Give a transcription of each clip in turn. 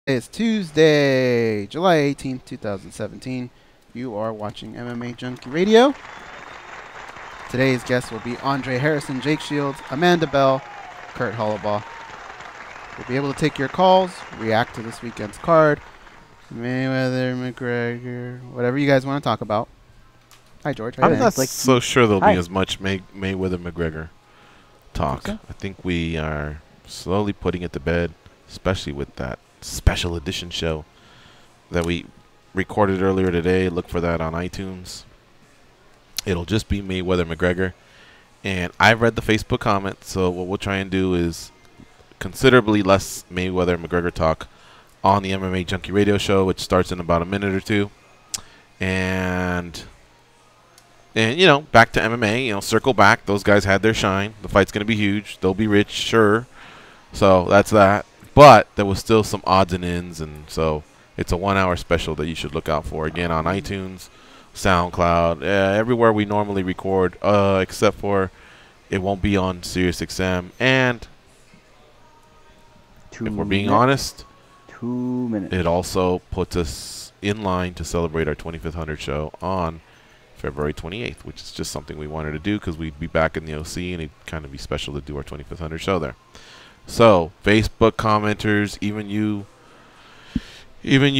It's Tuesday, July 18th, 2017. You are watching MMA Junkie Radio. Today's guests will be Andre Harrison, Jake Shields, Amanda Bell, Kurt Hollabaugh. We'll be able to take your calls, react to this weekend's card, Mayweather, McGregor, whatever you guys want to talk about. Hi, George. I'm not so sure there'll be as much Mayweather-McGregor talk. So? I think we are slowly putting it to bed, especially with that special edition show that we recorded earlier today. Look for that on iTunes. It'll just be Mayweather-McGregor. And I've read the Facebook comments, so what we'll try and do is considerably less Mayweather-McGregor talk on the MMA Junkie Radio Show, which starts in about a minute or two. And you know, back to MMA, you know, circle back. Those guys had their shine. The fight's going to be huge. They'll be rich, sure. So that's that. But there was still some odds and ends, and so it's a 1 hour special that you should look out for. Again, on iTunes, SoundCloud, everywhere we normally record, except for it won't be on SiriusXM. And if we're being honest, 2 minutes. It also puts us in line to celebrate our 25th 100 show on February 28th, which is just something we wanted to do because we'd be back in the OC, and it'd kind of be special to do our 25th 100 show there. So, Facebook commenters, even you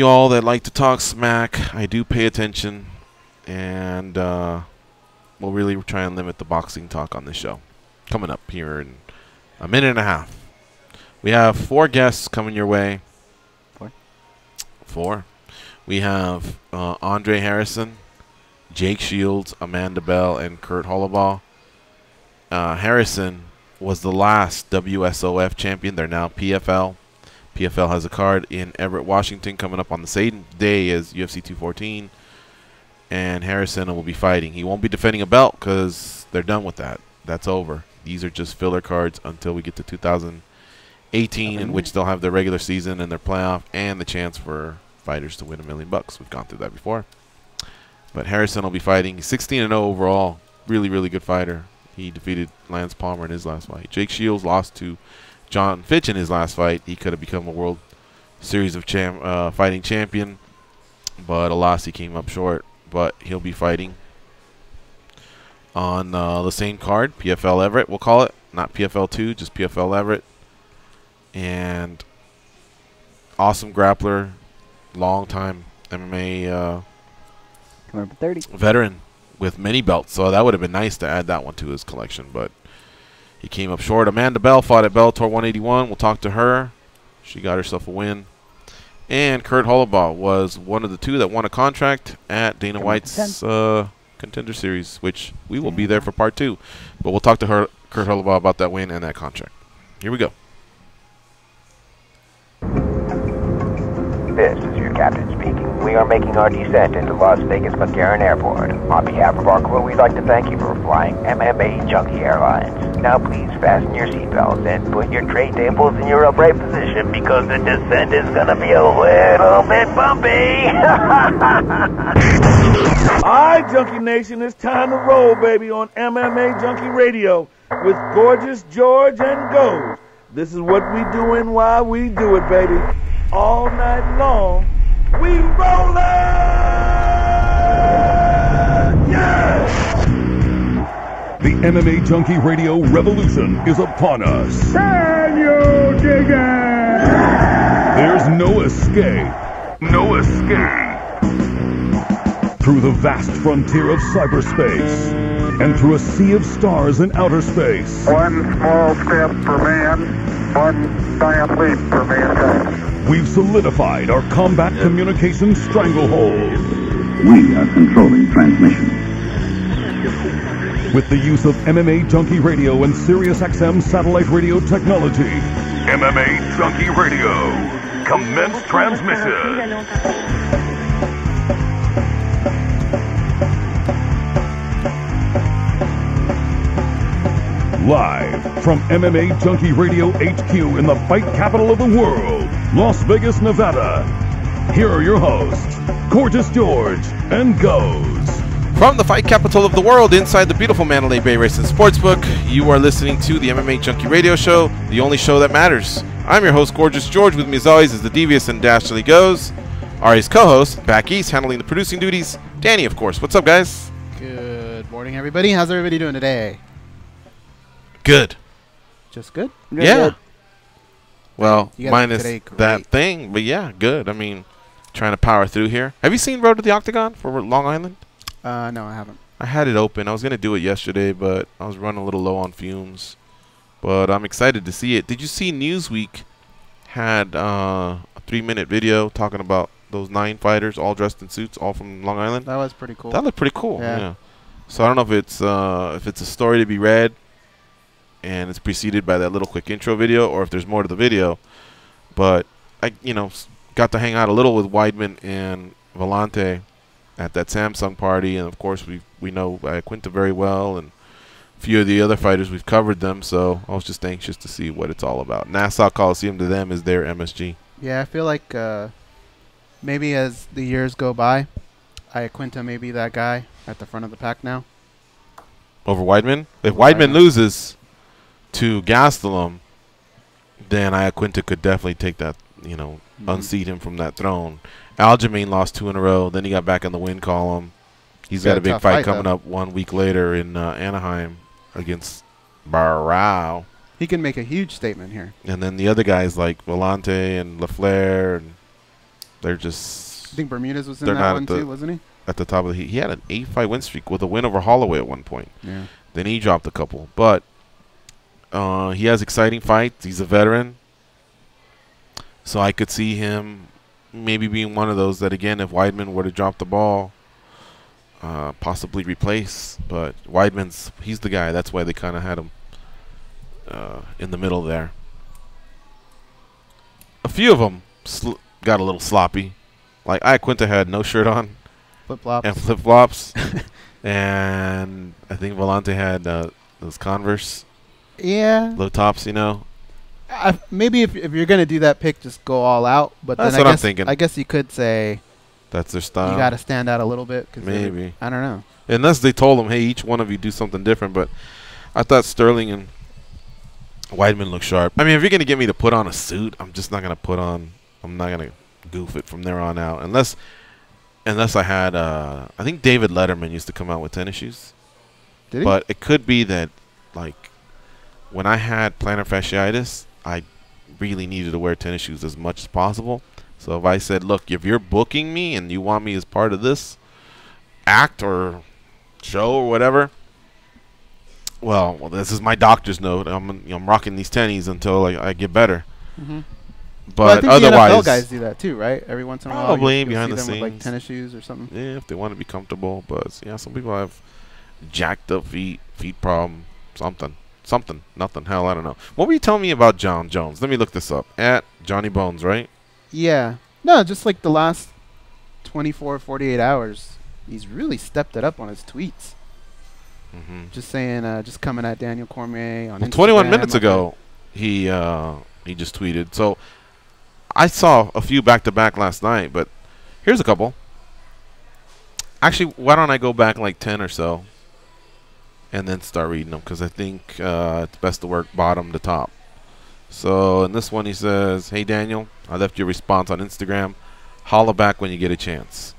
all that like to talk smack, I do pay attention, and we'll really try and limit the boxing talk on this show. Coming up here in a minute and a half. We have 4 guests coming your way. 4. We have Andre Harrison, Jake Shields, Amanda Bell, and Kurt Hollabaugh. Harrison was the last WSOF champion. They're now PFL. PFL has a card in Everett, Washington coming up on the same day as UFC 214. And Harrison will be fighting. He won't be defending a belt because they're done with that. That's over. These are just filler cards until we get to 2018, in which they'll have their regular season and their playoff and the chance for fighters to win $1 million. We've gone through that before. But Harrison will be fighting. He's 16-0 overall. Really, really good fighter. He defeated Lance Palmer in his last fight. Jake Shields lost to John Fitch in his last fight. He could have become a World Series of fighting champion, but alas, he came up short. But he'll be fighting on the same card, PFL Everett, we'll call it. Not PFL 2, just PFL Everett. And awesome grappler, long-time MMA Coming up at 30. veteran with many belts, so that would have been nice to add that one to his collection, but he came up short. Amanda Bell fought at Bellator 181. We'll talk to her. She got herself a win. And Kurt Hollabaugh was one of the 2 that won a contract at Dana White's Contender Series, which we will be there for part 2. But we'll talk to her, Kurt Hollabaugh, about that win and that contract. Here we go. This is your captain speaking. We are making our descent into Las Vegas McCarran Airport. On behalf of our crew, we'd like to thank you for flying MMA Junkie Airlines. Now please fasten your seatbelts and put your tray tables in your upright position because the descent is going to be a little bit bumpy. Alright, Junkie Nation, it's time to roll, baby, on MMA Junkie Radio with Gorgeous George and Gold. This is what we doing while we do it, baby. All night long, we rollin'! Yeah! The MMA Junkie Radio revolution is upon us. Can you dig it? There's no escape. No escape. Through the vast frontier of cyberspace and through a sea of stars in outer space. One small step for man, one giant leap for mankind. We've solidified our combat communications stranglehold. We are controlling transmission. With the use of MMA Junkie Radio and SiriusXM satellite radio technology. MMA Junkie Radio. Commence transmission. Live from MMA Junkie Radio HQ in the fight capital of the world, Las Vegas, Nevada. Here are your hosts, Gorgeous George and Goes. From the fight capital of the world, inside the beautiful Mandalay Bay Racing Sportsbook, you are listening to the MMA Junkie Radio Show, the only show that matters. I'm your host, Gorgeous George. With me as always is the devious and dastardly Goes. Ari's co-host, back east, handling the producing duties, Danny, of course. What's up, guys? Good morning, everybody. How's everybody doing today? Good. Just good? Yeah. Well, You guys minus today great. that thing, but yeah, good. I mean, trying to power through here. Have you seen Road to the Octagon for Long Island? No, I haven't. I had it open. I was going to do it yesterday, but I was running a little low on fumes. But I'm excited to see it. Did you see Newsweek had a 3-minute video talking about those 9 fighters all dressed in suits, all from Long Island? That was pretty cool. That looked pretty cool. Yeah. Yeah. So I don't know if it's a story to be read and it's preceded by that little quick intro video, or if there's more to the video. But I, got to hang out a little with Weidman and Vellante at that Samsung party, and of course we know Quinta very well, and a few of the other fighters we've covered them. So I was just anxious to see what it's all about. Nassau Coliseum to them is their MSG. Yeah, I feel like maybe as the years go by, Quinta may be that guy at the front of the pack now. Over Weidman? If Over Weidman Weidman. loses to Gastelum, then Quinta could definitely take that, unseat him from that throne. Aljamain lost 2 in a row. Then he got back in the win column. He's got a big tough fight fight, coming though. up 1 week later in Anaheim against Barrow. He can make a huge statement here. And then the other guys like Vellante and LaFleur, and they're just I think Bermudez was in They're that not one at the- too, wasn't he? at the top of the heat. He had an 8-fight win streak with a win over Holloway at one point. Yeah. Then he dropped a couple. But he has exciting fights. He's a veteran. So I could see him maybe being one of those that, again, if Weidman were to drop the ball, possibly replace. But he's the guy. That's why they kind of had him in the middle there. A few of them got a little sloppy. Like Quinta had no shirt on Flip-flops. and flip-flops. And I think Vellante had those Converse Yeah. low tops, Maybe if you're going to do that pick, just go all out. But That's then what I'm thinking. I guess you could say That's their style. you got to stand out a little bit. Maybe. I don't know. Unless they told them, hey, each one of you do something different. But I thought Sterling and Weidman look sharp. I mean, if you're going to get me to put on a suit, I'm not going to goof it from there on out. Unless I had, I think David Letterman used to come out with tennis shoes. Did he? But it could be that, like, when I had plantar fasciitis, I really needed to wear tennis shoes as much as possible. So if I said, look, if you're booking me and you want me as part of this act or show or whatever, well, this is my doctor's note. I'm rocking these tennies until I get better. Mm-hmm. But I think otherwise, the NFL guys do that too, right? Every once in a while, probably you'll behind see the them with, like scenes. tennis shoes or something. yeah, if they want to be comfortable. But yeah, some people have jacked up feet problem, something, nothing. Hell, I don't know. What were you telling me about John Jones? Let me look this up. At Johnny Bones, right? Yeah. No, just like the last 24, 48 hours, he's really stepped it up on his tweets. Mm-hmm. Just saying, just coming at Daniel Cormier on Well, Instagram. 21 minutes like ago, he just tweeted. So I saw a few back-to-back last night, but here's a couple. Actually, why don't I go back like 10 or so and then start reading them, because I think it's best to work bottom to top. So in this one he says, hey Daniel, I left your response on Instagram. Holla back when you get a chance.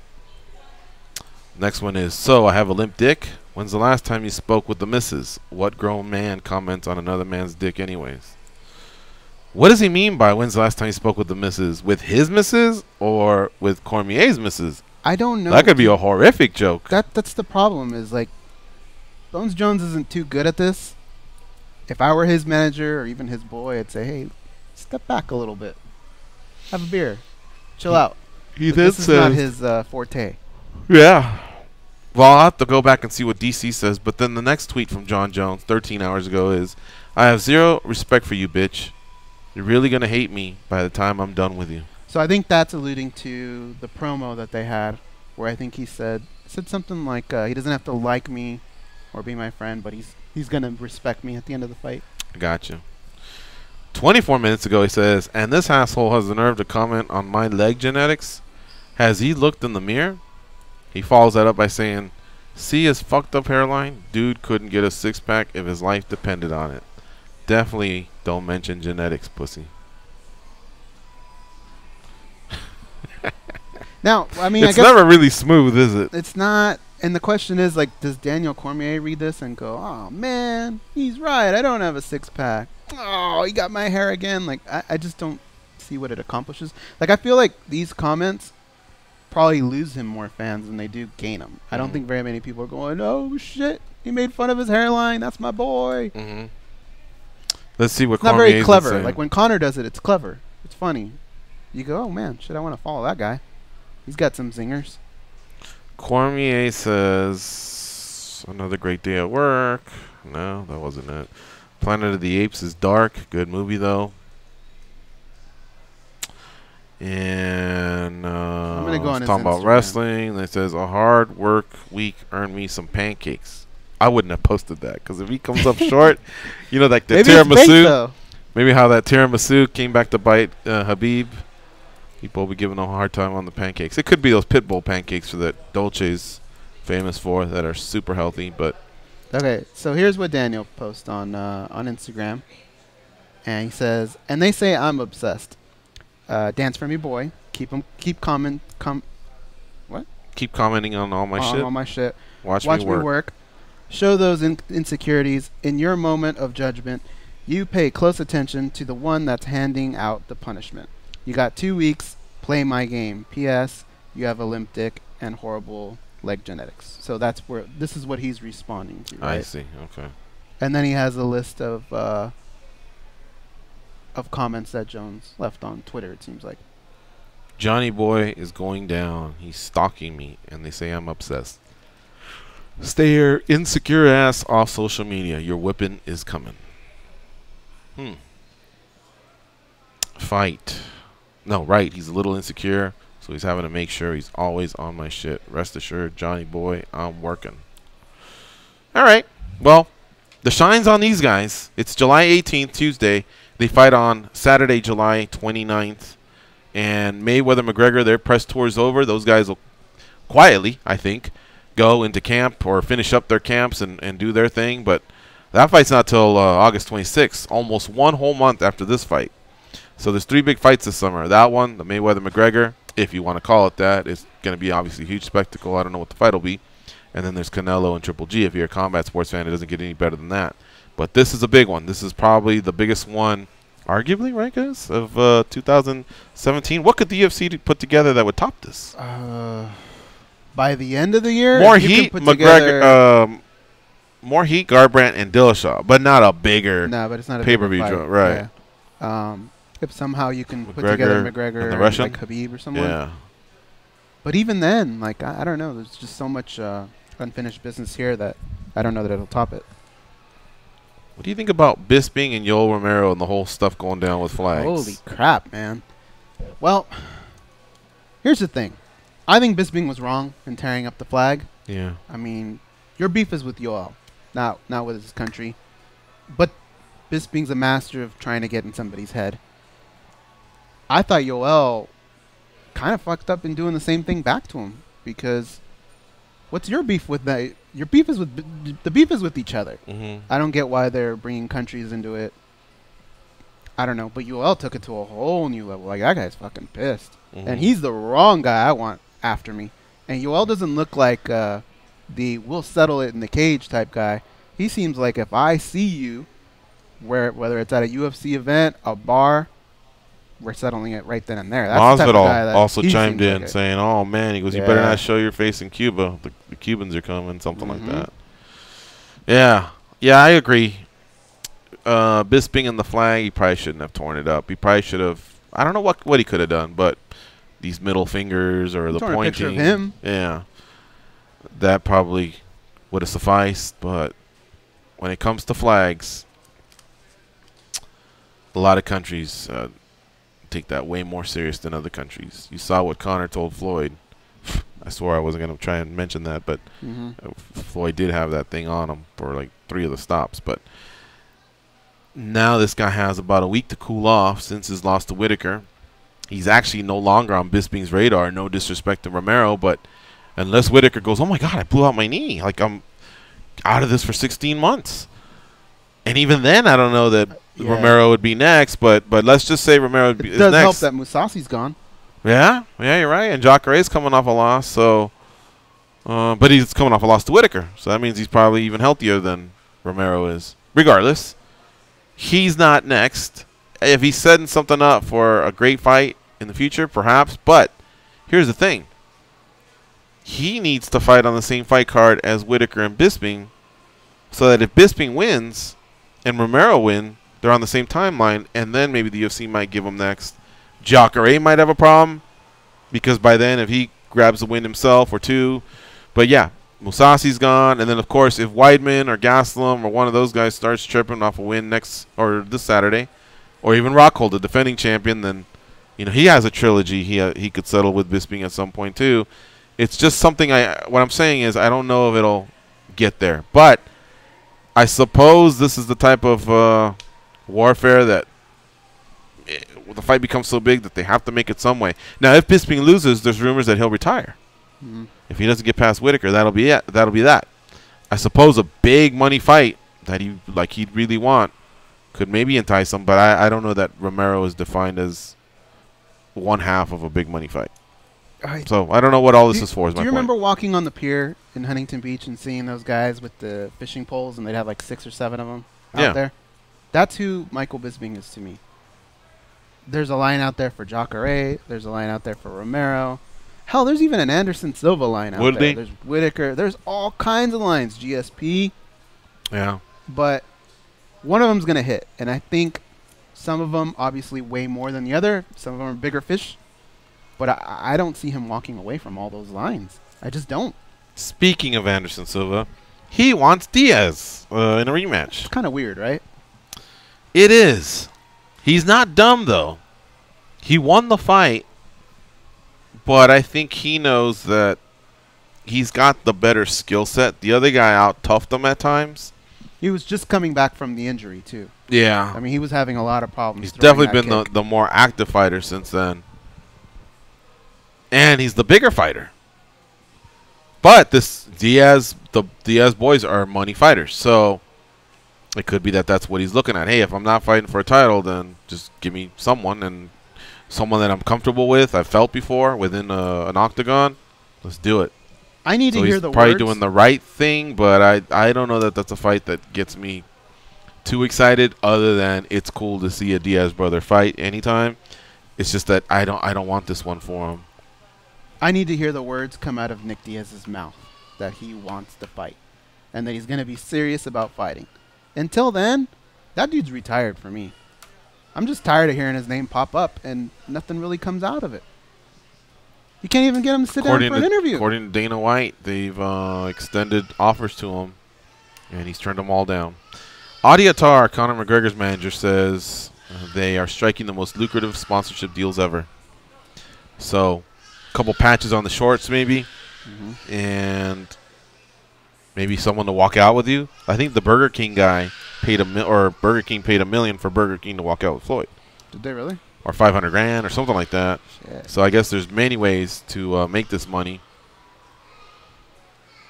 Next one is, so I have a limp dick. When's the last time you spoke with the missus? What grown man comments on another man's dick anyways? What does he mean by when's the last time you spoke with the missus? With his missus or with Cormier's missus? I don't know. That could be a horrific joke. That's the problem. Is like Bones Jones isn't too good at this. If I were his manager or even his boy, I'd say, hey, step back a little bit, have a beer, chill out. He But then this is not says, his forte. yeah. Well, I'll have to go back and see what DC says. But then the next tweet from John Jones 13 hours ago is, I have zero respect for you, bitch. You're really going to hate me by the time I'm done with you. So I think that's alluding to the promo that they had, where I think he said something like he doesn't have to like me or be my friend, but he's gonna respect me at the end of the fight. I got you. 24 minutes ago he says, and this asshole has the nerve to comment on my leg genetics. Has he looked in the mirror? He follows that up by saying, See his fucked up hairline? Dude couldn't get a six-pack if his life depended on it. Definitely don't mention genetics, pussy. Now, I mean, It's I guess never really smooth, is it? it's not. And the question is, like, does Daniel Cormier read this and go, "Oh man, he's right. I don't have a six-pack. Oh, he got my hair again." Like, I just don't see what it accomplishes. Like, I feel like these comments probably lose him more fans than they do gain him. I don't think very many people are going, "Oh shit, he made fun of his hairline. That's my boy." Let's see what It's not Cormier's very clever. saying. Like when Connor does it, it's clever. It's funny. You go, "Oh man, shit, I want to follow that guy. He's got some zingers." Cormier says, another great day at work. No, that wasn't it. Planet of the Apes is dark. Good movie, though. And I'm gonna go on his talking about Instagram. wrestling. It says, a hard work week earned me some pancakes. I wouldn't have posted that, because if he comes up short, you know, like the Maybe it's fake, tiramisu. though. Maybe how that tiramisu came back to bite Habib. People will be giving him a hard time on the pancakes. It could be those Pitbull pancakes that Dolce's famous for that are super healthy. But Okay, so here's what Daniel posts on Instagram, and he says, "And they say I'm obsessed. Dance for me, boy. Keep commenting on all my shit. on my shit. Watch me me work. work. Show those insecurities in your moment of judgment. You pay close attention to the one that's handing out the punishment. You got 2 weeks. Play my game. P.S. You have a limp dick and horrible leg genetics." So this is what he's responding to. Right? I see. Okay. And then he has a list of comments that Jones left on Twitter. It seems like. Johnny Boy is going down. He's stalking me, and they say I'm obsessed. Stay your insecure ass off social media. Your whipping is coming. Fight. No, right. He's a little insecure, so he's having to make sure he's always on my shit. Rest assured, Johnny Boy, I'm working. All right. Well, the shine's on these guys. It's July 18th, Tuesday. They fight on Saturday, July 29th. And Mayweather-McGregor, their press tour is over. Those guys will quietly, I think, go into camp or finish up their camps and do their thing. But that fight's not till August 26th, almost 1 whole month after this fight. So there's 3 big fights this summer. That one, the Mayweather-McGregor, if you want to call it that, it's going to be obviously a huge spectacle. I don't know what the fight will be. And then there's Canelo and Triple G. If you're a combat sports fan, it doesn't get any better than that. But this is a big one. This is probably the biggest one, arguably, right, guys, of 2017. What could the UFC put together that would top this? By the end of the year, More you can heat, put McGregor. More heat, Garbrandt and Dillashaw, but not a bigger but it's not a pay-per-view bigger draw, fight. right? Yeah. If somehow you can put McGregor together and McGregor the and Russian? like Habib or someone. Yeah. But even then, like I don't know. There's just so much unfinished business here that I don't know that it'll top it. What do you think about Bisping and Yoel Romero and the whole stuff going down with flags? Holy crap, man. Well, here's the thing. I think Bisping was wrong in tearing up the flag. Yeah. I mean, your beef is with Yoel, not with his country. But Bisping's a master of trying to get in somebody's head. I thought Yoel kind of fucked up in doing the same thing back to him, because what's your beef with that? Your beef is with the beef is with each other. I don't get why they're bringing countries into it. I don't know, but Yoel took it to a whole new level. Like, that guy's fucking pissed, and he's the wrong guy I want after me. And Yoel doesn't look like the we'll settle it in the cage type guy. He seems like, if I see you, whether it's at a UFC event, a bar, we're settling it right then and there. That's the type of guy that also he chimed seems in like saying, "Oh man," he goes, "You better not show your face in Cuba. The Cubans are coming," something like that. Yeah, I agree. Bisping and the flag, he probably shouldn't have torn it up. He probably should have. I don't know what he could have done, but these middle fingers or the torn a picture pointing, of him. yeah, that probably would have sufficed. But when it comes to flags, a lot of countries take that way more serious than other countries. You saw what Conor told Floyd. I swore I wasn't going to try and mention that, but Floyd did have that thing on him for like 3 of the stops. But now this guy has about a week to cool off since his loss to Whitaker. He's actually no longer on Bisping's radar. No disrespect to Romero, but Unless Whitaker goes, oh my God, I blew out my knee. Like, I'm out of this for 16 months. And even then, I don't know that Romero would be next. But let's just say Romero is next. It does help that Musasi's gone. Yeah, you're right. And Jacare's coming off a loss, so but he's coming off a loss to Whitaker, so that means he's probably even healthier than Romero is. Regardless, he's not next. If he's setting something up for a great fight in the future, perhaps. But here's the thing: he needs to fight on the same fight card as Whitaker and Bisping, so that if Bisping wins and Romero win, they're on the same timeline, and then maybe the UFC might give him next. Jacare might have a problem because by then, if he grabs the win himself or two, but yeah, Musasi's gone, and then of course if Weidman or Gastelum or one of those guys starts tripping off a win next or this Saturday, or even Rockhold, the defending champion, then he has a trilogy he could settle with Bisping at some point too. It's just something what I'm saying is I don't know if it'll get there, but I suppose this is the type of warfare that the fight becomes so big that they have to make it some way. Now, if Bisping loses, there's rumors that he'll retire. Mm-hmm. If he doesn't get past Whitaker, that'll be it. That'll be that. I suppose a big money fight that he'd really want could maybe entice him, but I don't know that Romero is defined as one half of a big money fight. So I don't know what all this is for. Do you remember walking on the pier in Huntington Beach and seeing those guys with the fishing poles, and they'd have like 6 or 7 of them out there? That's who Michael Bisping is to me. There's a line out there for Jacare. There's a line out there for Romero. Hell, there's even an Anderson Silva line out there. There's Whitaker. There's all kinds of lines. GSP. Yeah. But one of them's going to hit. And I think some of them obviously weigh more than the other. Some of them are bigger fish. But I don't see him walking away from all those lines. I just don't. Speaking of Anderson Silva, he wants Diaz in a rematch. It's kind of weird, right? It is. He's not dumb, though. He won the fight, but I think he knows that he's got the better skill set. The other guy out-toughed him at times. He was just coming back from the injury, too. Yeah. I mean, he was having a lot of problems. He's definitely been the more active fighter since then. And he's the bigger fighter. But this Diaz, the Diaz boys are money fighters, so it could be that that's what he's looking at. Hey, if I'm not fighting for a title, then just give me someone, and someone that I'm comfortable with, I've felt before within an octagon. Let's do it. I need to hear the words. He's probably doing the right thing, but I don't know that that's a fight that gets me too excited. Other than it's cool to see a Diaz brother fight anytime. It's just that I don't want this one for him. I need to hear the words come out of Nick Diaz's mouth that he wants to fight and that he's going to be serious about fighting. Until then, that dude's retired for me. I'm just tired of hearing his name pop up and nothing really comes out of it. You can't even get him to sit down for an interview. According to Dana White, they've extended offers to him, and he's turned them all down. Adi Attar, Conor McGregor's manager, says they are striking the most lucrative sponsorship deals ever. So, a couple patches on the shorts maybe, and maybe someone to walk out with you. I think the Burger King guy paid Burger King paid $1 million for Burger King to walk out with Floyd. Did they really? Or $500,000 or something like that. Shit. So I guess there's many ways to make this money.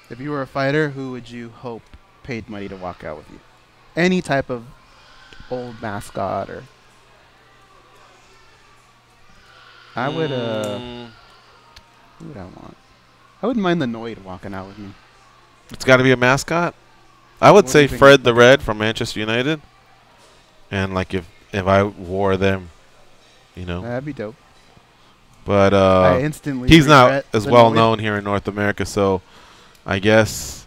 If you were a fighter, who would you hope paid money to walk out with you? Any type of old mascot or... I would, who would I want? I wouldn't mind the Noid walking out with me. It's got to be a mascot? I would say Fred the Red from Manchester United. And like if I wore them, you know. That'd be dope. But I instantly he's not as well known here in North America, so I guess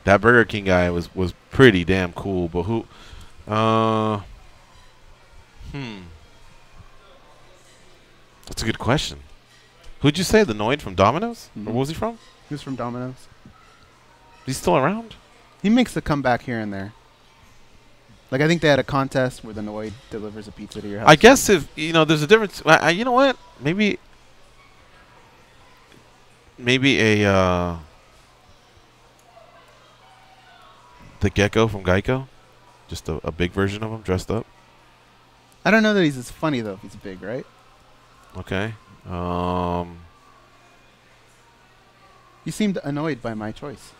that Burger King guy was pretty damn cool. But who that's a good question. Who'd you say, the Noid from Domino's? Or where was he from? He was from Domino's. He's still around? He makes a comeback here and there. Like, I think they had a contest where the Noid delivers a pizza to your house. I guess if, there's a difference. You know what? Maybe a the Gecko from Geico. Just a big version of him dressed up. I don't know that he's as funny, though, if he's big, right? Okay. You seemed annoyed by my choice.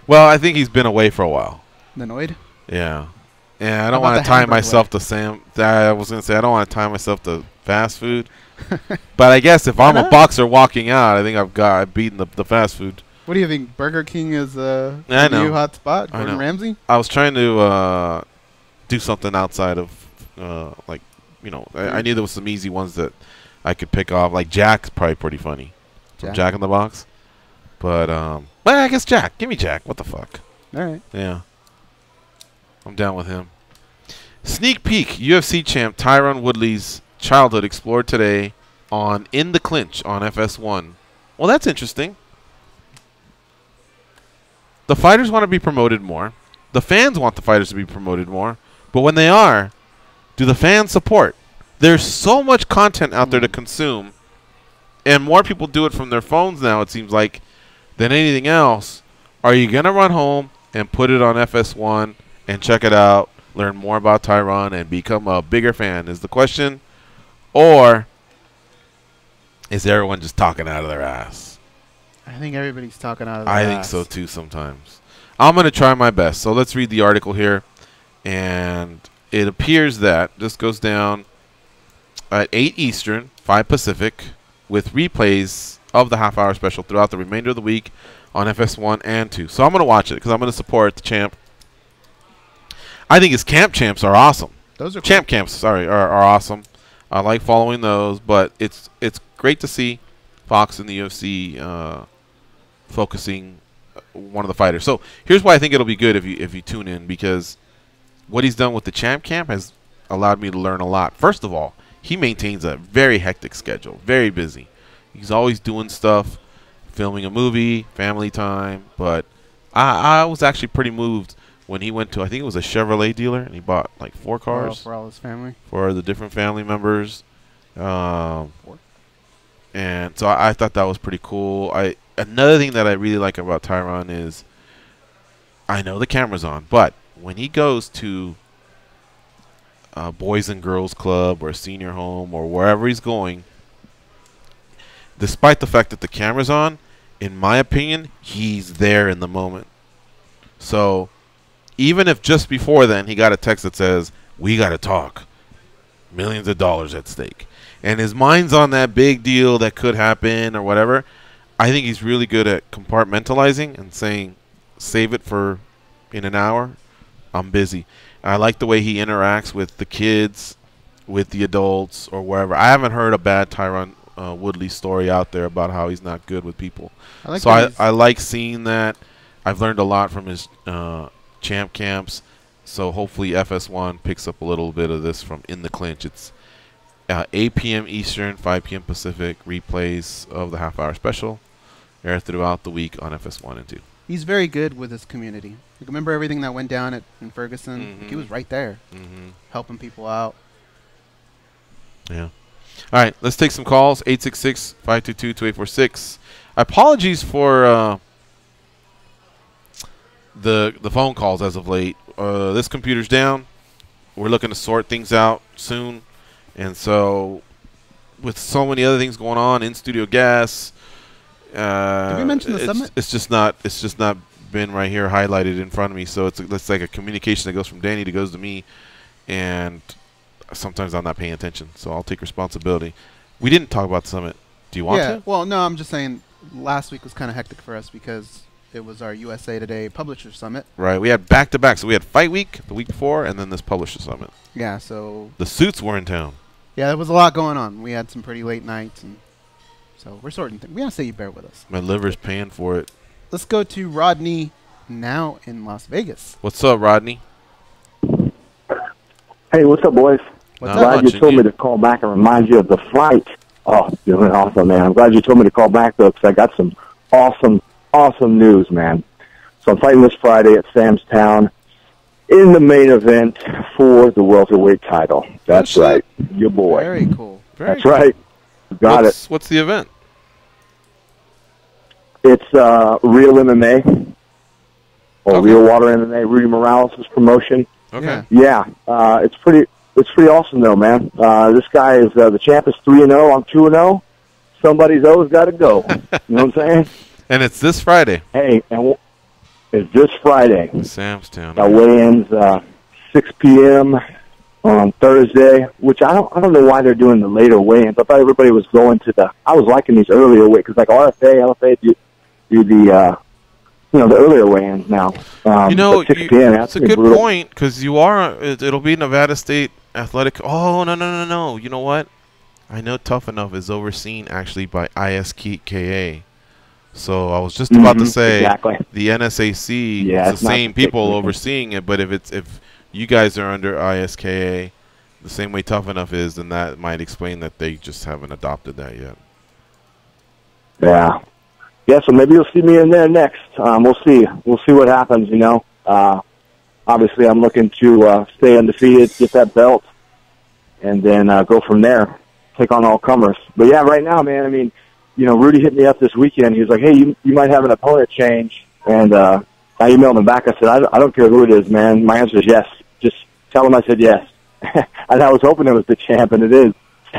Well, I think he's been away for a while. Annoyed? Yeah. Yeah, I How don't about want the to tie hamburger myself to I was going to say, I don't want to tie myself to fast food. But I guess if I'm a boxer walking out, I think I've beaten the fast food. What do you think? Burger King is the I know. new hot spot? I Gordon know. Ramsay? I was trying to do something outside of, I knew there was some easy ones that I could pick off. Like Jack's probably pretty funny. From Jack in the Box. But, well, I guess Jack. Give me Jack. What the fuck? All right. Yeah. I'm down with him. Sneak peek. UFC champ Tyron Woodley's childhood explored today on In the Clinch on FS1. Well, that's interesting. The fighters want to be promoted more. The fans want the fighters to be promoted more. But when they are, do the fans support? There's so much content out there to consume. And more people do it from their phones now, it seems like, than anything else. Are you going to run home and put it on FS1 and check it out, learn more about Tyron, and become a bigger fan is the question? Or is everyone just talking out of their ass? I think everybody's talking out of their I ass. think so too sometimes. I'm going to try my best. So let's read the article here. And it appears that this goes down at 8 Eastern, 5 Pacific, with replays of the half-hour special throughout the remainder of the week on FS1 and 2. So I'm going to watch it because I'm going to support the champ. I think his camp champs are awesome. Those are cool. Champ camps, sorry, are awesome. I like following those, but it's great to see Fox and the UFC focusing one of the fighters. So here's why I think it'll be good if you tune in, because what he's done with the champ camp has allowed me to learn a lot. First of all, he maintains a very hectic schedule, very busy. He's always doing stuff, filming a movie, family time. But I was actually pretty moved when he went to, I think it was a Chevrolet dealer, and he bought like 4 cars for all his family, for the different family members. And so I thought that was pretty cool. Another thing that I really like about Tyron is, I know the camera's on, but when he goes to Boys and Girls Club or a senior home or wherever he's going, despite the fact that the camera's on, in my opinion, he's there in the moment. So even if just before then he got a text that says, "We got to talk, millions of dollars at stake," and his mind's on that big deal that could happen or whatever, I think he's really good at compartmentalizing and saying, save it for in an hour. I'm busy. I like the way he interacts with the kids, with the adults, or wherever. I haven't heard a bad Tyron Woodley story out there about how he's not good with people. I like seeing that. I've learned a lot from his champ camps. So hopefully FS1 picks up a little bit of this from In the Clinch. It's 8 p.m. Eastern, 5 p.m. Pacific, replays of the half-hour special air throughout the week on FS1 and 2. He's very good with his community. Like, remember everything that went down in Ferguson? Mm-hmm. He was right there, helping people out. Yeah. All right, let's take some calls. 866-522-2846. Apologies for the phone calls as of late. This computer's down. We're looking to sort things out soon. And so with so many other things going on, in-studio gas, did we mention the summit? It's just not been right here highlighted in front of me. So it's like a communication that goes from Danny that goes to me, and sometimes I'm not paying attention. So I'll take responsibility. We didn't talk about the summit. Do you want to? Well, no, I'm just saying last week was kind of hectic for us because it was our USA Today Publisher Summit. Right. We had back-to-back. So we had Fight Week the week before, and then this Publisher Summit. Yeah, so the suits were in town. Yeah, there was a lot going on. We had some pretty late nights, and so we're sorting things. We gotta say you bear with us. My liver's paying for it. Let's go to Rodney now in Las Vegas. What's up, Rodney? Hey, what's up, boys? What's glad up? you told me to call back and remind you of the flight. Oh, doing awesome, man. I'm glad you told me to call back, though, because I got some awesome news, man. So I'm fighting this Friday at Sam's Town in the main event for the welterweight title. That's right. Your boy. Very cool. That's right. Got it. What's the event? It's Real MMA or Real Water MMA. Rudy Morales' promotion. Okay. Yeah. It's pretty awesome though, man. This guy is the champ is 3-0. I'm 2-0. somebody's always got to go. You know what I'm saying? And it's this Friday. Hey, and it's this Friday. Samstown. Weigh-ins 6 p.m. on Thursday, which I don't know why they're doing the later weigh-ins. I thought everybody was going to the. I was liking these earlier weight because like LFA do the the earlier weigh-ins now. At 6 p.m. It's a good point because it'll be Nevada State Athletic. Oh no! You know what? I know Tough Enough is overseen actually by ISKA. So I was just about to say the NSAC is the same people overseeing it, but if you guys are under ISKA the same way Tough Enough is, then that might explain that they just haven't adopted that yet. Yeah, so maybe you'll see me in there next. We'll see. We'll see what happens, Obviously, I'm looking to stay undefeated, get that belt, and then go from there, take on all comers. But, yeah, right now, man, I mean, Rudy hit me up this weekend. He was like, hey, you might have an opponent change. And I emailed him back. I said, I don't care who it is, man. My answer is yes. Just tell him I said yes. And I was hoping it was the champ, and it is.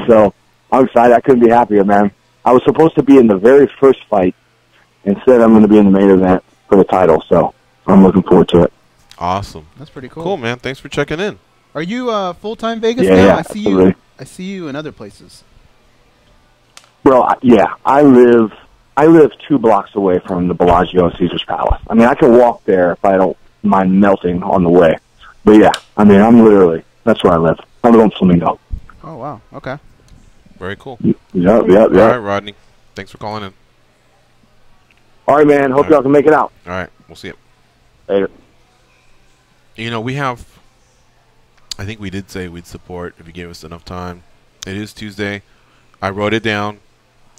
So I'm excited. I couldn't be happier, man. I was supposed to be in the very first fight. Instead, I'm going to be in the main event for the title, so I'm looking forward to it. Awesome. That's pretty cool. Cool, man. Thanks for checking in. Are you full-time Vegas now? Yeah, I see you in other places. Bro, yeah, I live 2 blocks away from the Bellagio and Caesar's Palace. I mean, I can walk there if I don't mind melting on the way. But yeah, I mean, that's where I live. I live on Flamingo. Oh, wow. Okay. Very cool. Yeah. All right, Rodney. Thanks for calling in. All right, man. Hope y'all can make it out. All right. We'll see you. Later. I think we did say we'd support if you gave us enough time. It is Tuesday. I wrote it down,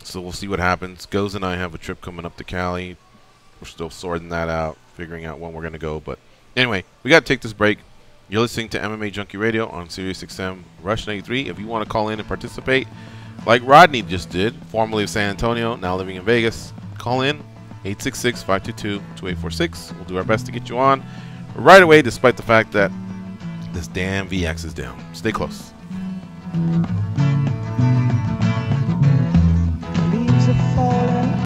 so we'll see what happens. Goes and I have a trip coming up to Cali. We're still sorting that out, figuring out when we're going to go. But anyway, we got to take this break. You're listening to MMA Junkie Radio on SiriusXM Rush 93. If you want to call in and participate, like Rodney just did, formerly of San Antonio, now living in Vegas, call in 866-522-2846. We'll do our best to get you on right away, despite the fact that this damn VX is down. Stay close. Leaves are falling.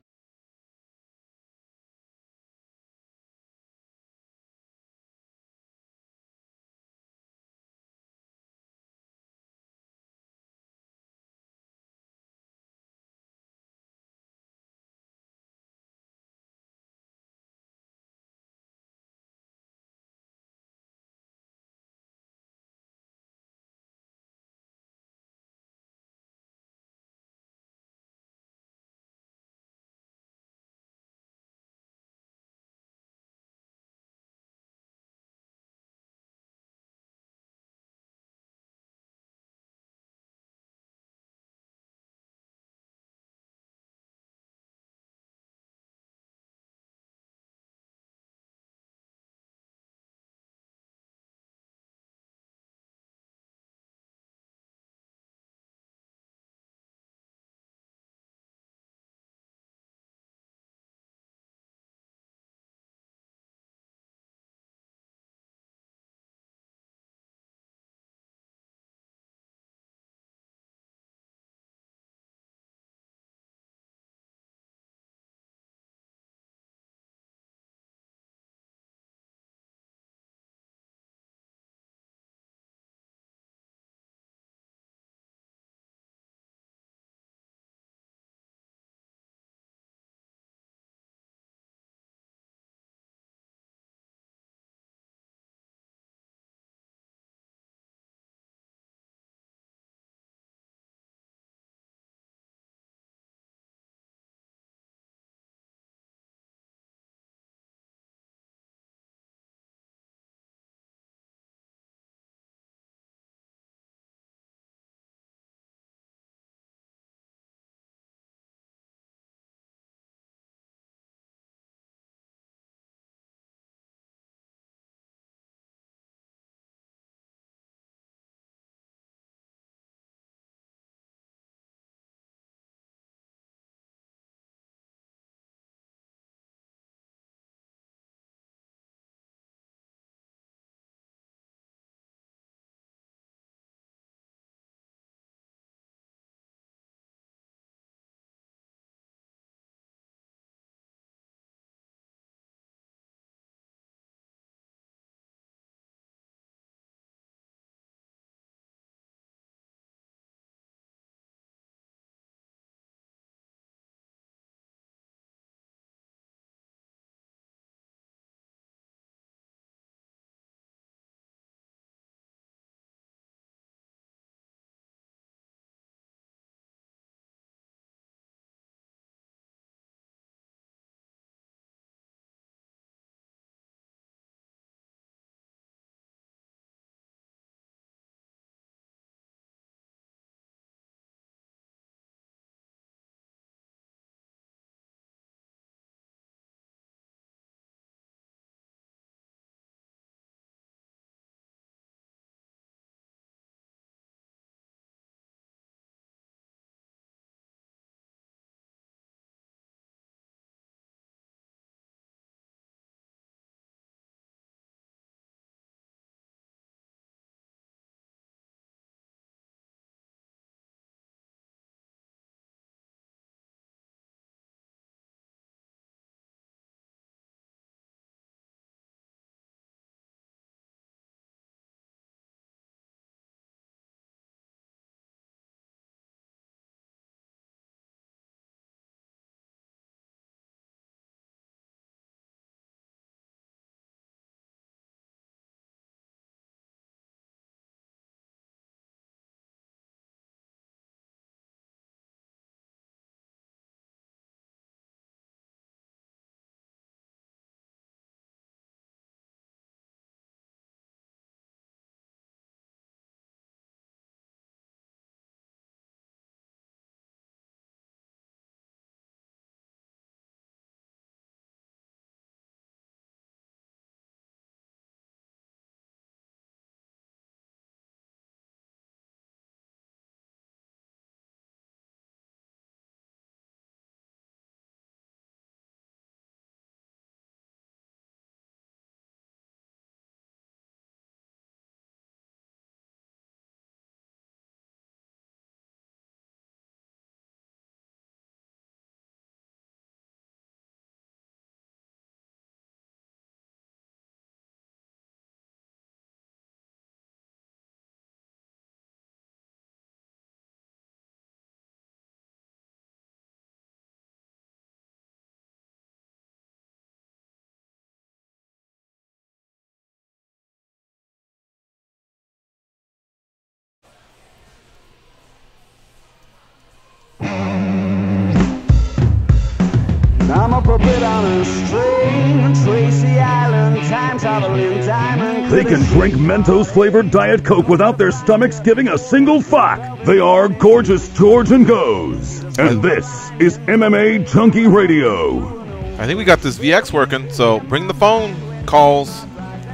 puppet on a string. Tracy Island, time traveling diamond. They can drink Mentos-flavored Diet Coke without their stomachs giving a single fuck. They are Gorgeous George and Goes. And this is MMA Junkie Radio. I think we got this VX working, so bring the phone calls.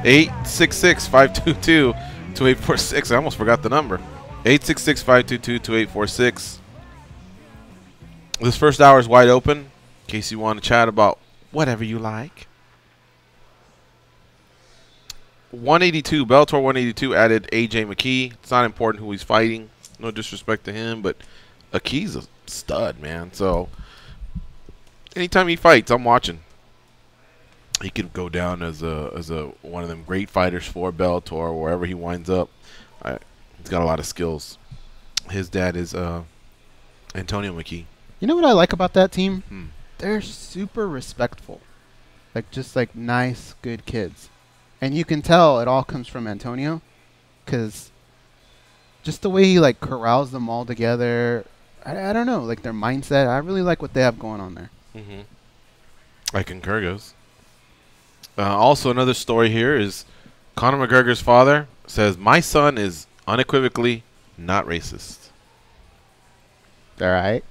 866-522-2846. I almost forgot the number. 866-522-2846. This first hour is wide open in case you want to chat about whatever you like. 182, Bellator 182 added AJ McKee. It's not important who he's fighting. No disrespect to him, but McKee's a stud, man. So anytime he fights, I'm watching. He could go down as a one of them great fighters for Bellator, wherever he winds up. He's got a lot of skills. His dad is Antonio McKee. You know what I like about that team? They're super respectful. Like, just like nice, good kids. And you can tell it all comes from Antonio, because just the way he like corrals them all together, I don't know, like their mindset. I really like what they have going on there. I concur, goes. Also, another story here is Conor McGregor's father says, "My son is unequivocally not racist." All right.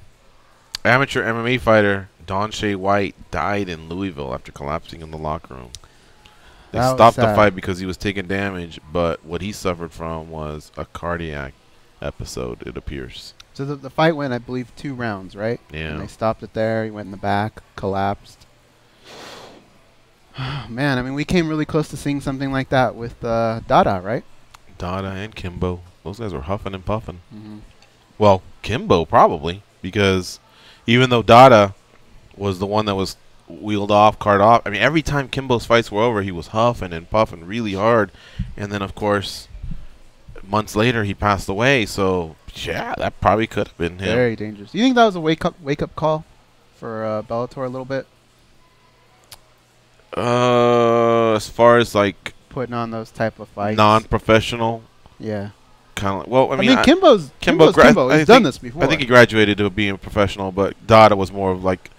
Amateur MMA fighter Don Shea White died in Louisville after collapsing in the locker room. They stopped the fight because he was taking damage, but what he suffered from was a cardiac episode, it appears. So the fight went, I believe, 2 rounds, right? Yeah. And they stopped it there. He went in the back, collapsed. Man, I mean, we came really close to seeing something like that with Dada, right? Dada and Kimbo. Those guys were huffing and puffing. Well, Kimbo probably, because even though Dada was the one that was wheeled off, cart off, I mean, every time Kimbo's fights were over, he was huffing and puffing really hard. And then, of course, months later, he passed away. So, yeah, that probably could have been him. Very dangerous. Do you think that was a wake-up call for Bellator a little bit? As far as like putting on those type of fights, non-professional, yeah, kind of. Well, I mean, Kimbo's Kimbo. He's done this before. I think he graduated to being a professional, but Dada was more of like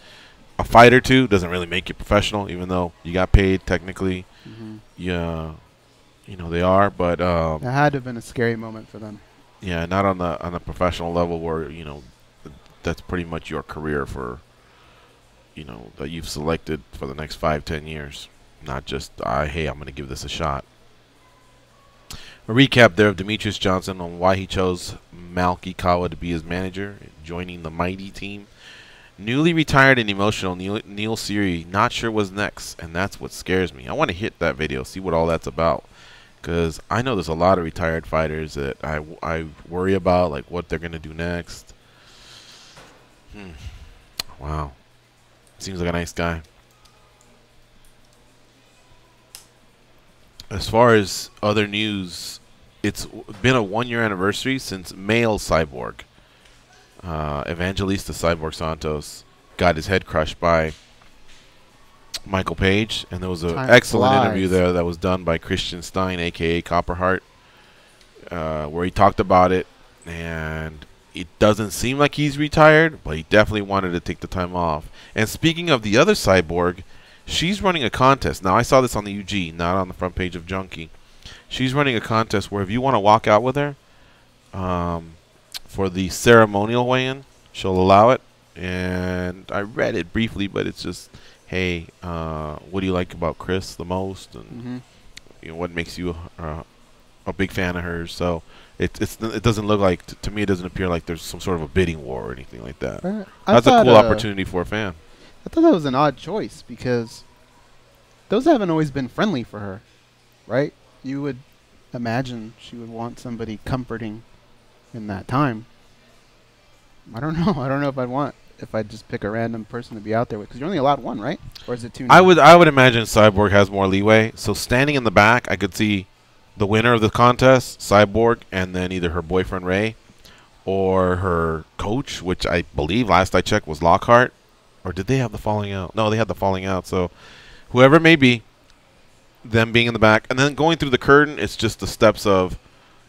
a fighter too. Doesn't really make you professional, even though you got paid technically. Yeah, you know they are, but it had to have been a scary moment for them. Yeah, not on the professional level where that's pretty much your career for. That you've selected for the next 5-10 years, not just hey, I'm going to give this a shot. A recap there of Demetrius Johnson on why he chose Malky Kawa to be his manager, joining the mighty team. Newly retired and emotional Neil Seery, not sure what's next, and that's what scares me. I want to hit that video, see what all that's about, because I know there's a lot of retired fighters that I worry about, like what they're going to do next. Wow. Seems like a nice guy. As far as other news, it's been a 1-year anniversary since male Cyborg, Evangelista Cyborg Santos, got his head crushed by Michael Page, and there was an excellent interview there that was done by Christian Stein, aka Copperheart, where he talked about it, and it doesn't seem like he's retired, but he definitely wanted to take the time off. And speaking of the other Cyborg, she's running a contest. Now, I saw this on the UG, not on the front page of Junkie. She's running a contest where if you want to walk out with her for the ceremonial weigh-in, she'll allow it. And I read it briefly, but it's just, hey, what do you like about Chris the most? And what makes you a big fan of hers? So it doesn't look like, to me, it doesn't appear like there's some sort of a bidding war or anything like that. That's a cool opportunity for a fan. I thought that was an odd choice because those haven't always been friendly for her, right? You would imagine she would want somebody comforting in that time. I don't know. I don't know if I'd just pick a random person to be out there with, because you're only allowed one, right? Or is it 2 now? I would imagine Cyborg has more leeway. So standing in the back, I could see the winner of the contest, Cyborg, and then either her boyfriend Ray or her coach, which I believe last I checked was Lockhart. Or did they have the falling out? No, they had the falling out. So whoever it may be, them being in the back. And then going through the curtain, it's just the steps of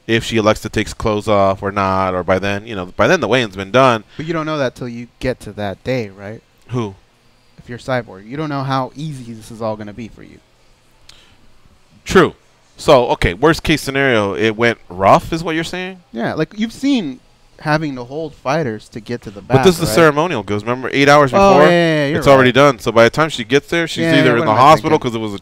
if she elects to take clothes off or not. Or by then, the weigh-in's been done. But you don't know that till you get to that day, right? Who? if you're Cyborg. You don't know how easy this is all going to be for you. True. So, okay, worst case scenario, it went rough is what you're saying? Yeah, like you've seen having to hold fighters to get to the back. But this is the ceremonial goes. Remember, 8 hours before, Oh, yeah, you're it's right. already done. So by the time she gets there, she's either in the hospital because it was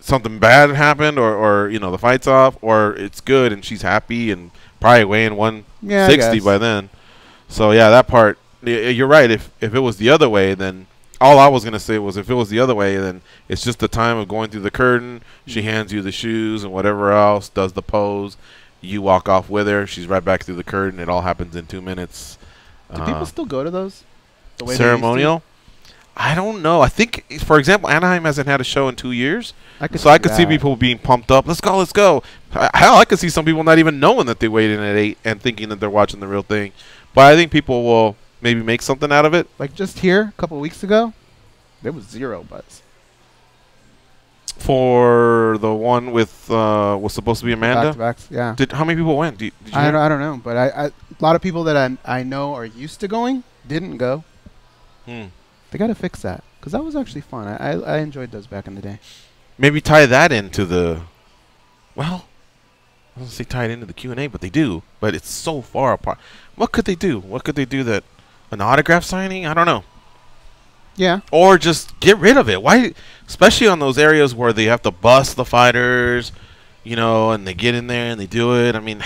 something bad happened, or you know the fight's off, or it's good and she's happy and probably weighing 160 by then. So yeah, that part, you're right. If it was the other way, then all I was gonna say was if it was the other way, then it's just the time of going through the curtain. She hands you the shoes and whatever else, does the pose. You walk off with her. She's right back through the curtain. It all happens in 2 minutes. Do people still go to those? The way ceremonial? I don't know. I think, for example, Anaheim hasn't had a show in 2 years. I could see people being pumped up. Let's go, let's go. Hell, I could see some people not even knowing that they weighed in at 8 and thinking that they're watching the real thing. But I think people will maybe make something out of it. Like just here, a couple of weeks ago, there was zero buzz. For the one with was supposed to be Amanda? Back-to-backs, yeah. How many people went? Did you I don't know, but a lot of people that I know are used to going didn't go. They got to fix that because that was actually fun. I enjoyed those back in the day. Maybe tie that into the, well, I don't say tie it into the Q&A, but they do. But it's so far apart. What could they do? What could they do that, an autograph signing? I don't know. Yeah. Or just get rid of it. Why, especially on those areas where they have to bust the fighters, you know, and they get in there and they do it. I mean,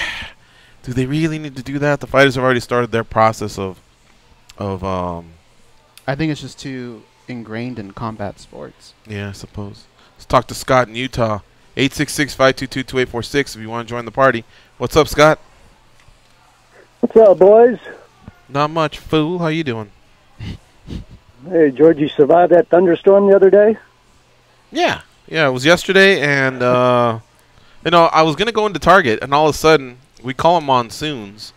do they really need to do that? The fighters have already started their process of I think it's just too ingrained in combat sports. Yeah, I suppose. Let's talk to Scott in Utah. 866-522-2846 if you want to join the party. What's up, Scott? What's up, boys? Not much, fool. How you doing? Hey, George, you survived that thunderstorm the other day? Yeah. Yeah, it was yesterday, and, you know, I was going to go into Target, and all of a sudden, we call them monsoons.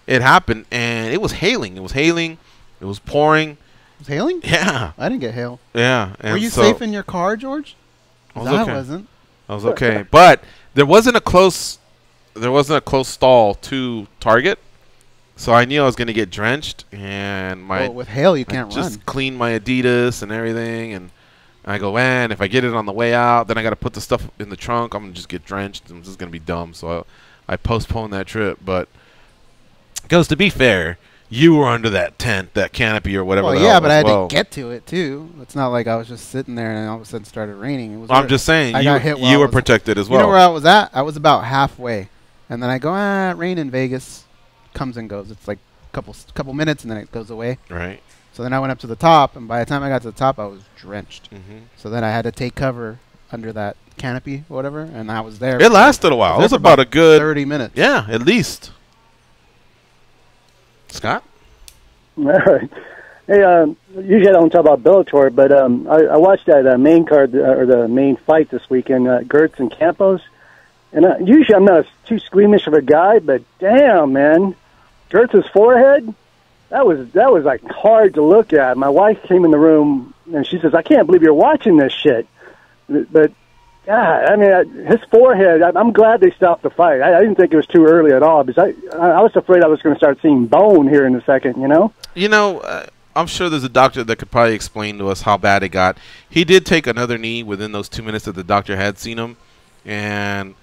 It happened, and it was hailing. It was hailing. It was pouring. It was hailing? Yeah. I didn't get hail. Yeah. Were you safe in your car, George? I was okay. I wasn't. I was okay. But there wasn't a close stall to Target. So I knew I was going to get drenched, and with hail you can't run. Just clean my Adidas and everything, and I go, man, if I get it on the way out, then I got to put the stuff in the trunk. I'm going to just get drenched. I'm just going to be dumb. So I postponed that trip. But because to be fair, you were under that tent, that canopy or whatever. Well, yeah, but I had to get to it too. It's not like I was just sitting there and all of a sudden started raining. It was. I'm just saying, you were protected as well. You know where I was at? I was about halfway, and then I go, rain in Vegas. Comes and goes. It's like a couple minutes and then it goes away. Right. So then I went up to the top, and by the time I got to the top, I was drenched. So then I had to take cover under that canopy or whatever, and I was there. It lasted a while. It was about a good 30 minutes. Yeah, at least. Scott? All right. Hey, usually I don't talk about Bellator, but I watched that main card or the main fight this weekend, Gertz and Campos. And usually I'm not too squeamish of a guy, but damn, man, Gertz's forehead, that was like hard to look at. My wife came in the room and she says, "I can't believe you're watching this shit." But God, I mean, his forehead. I'm glad they stopped the fight. I didn't think it was too early at all because I was afraid I was going to start seeing bone here in a second. You know. You know. I'm sure there's a doctor that could probably explain to us how bad it got. He did take another knee within those 2 minutes that the doctor had seen him, and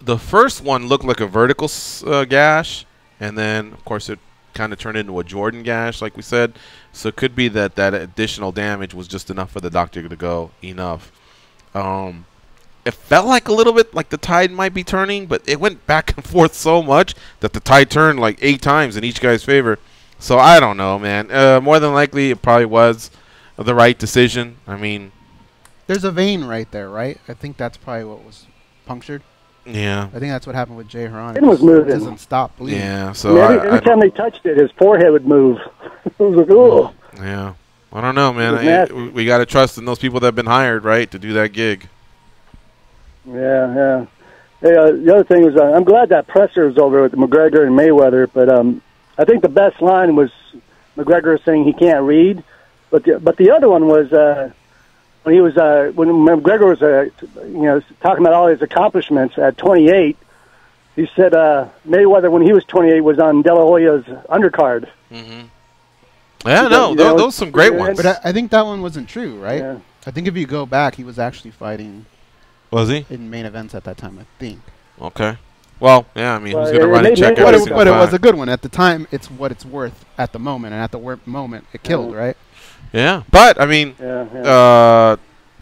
the first one looked like a vertical gash, and then, of course, it kind of turned into a Jordan gash, like we said. So it could be that that additional damage was just enough for the doctor to go, enough. It felt like a little bit like the tide might be turning, but it went back and forth so much that the tide turned like 8 times in each guy's favor. So I don't know, man. More than likely, it probably was the right decision. I mean, there's a vein right there, right? I think that's probably what was punctured. Yeah. I think that's what happened with Jay Haran. It was moving. It doesn't stop bleeding. Yeah. So every time they touched it, his forehead would move. It was like, oh. Yeah. I don't know, man. We got to trust in those people that have been hired, right, to do that gig. Yeah. Hey, the other thing was, I'm glad that presser was over with McGregor and Mayweather, but I think the best line was McGregor saying he can't read, but the other one was when McGregor was talking about all his accomplishments at 28. He said Mayweather when he was 28 was on De La Hoya's undercard. Yeah, no, those some great ones. But I think that one wasn't true, right? Yeah. I think if you go back, he was actually fighting. Was he? In main events at that time, I think. Okay. Well, yeah, I mean, Well, who's going to yeah, run and check maybe- every But single it was fight? a good one. At the time, it's what it's worth at the moment. And at the moment, it killed, right? Yeah. But, I mean,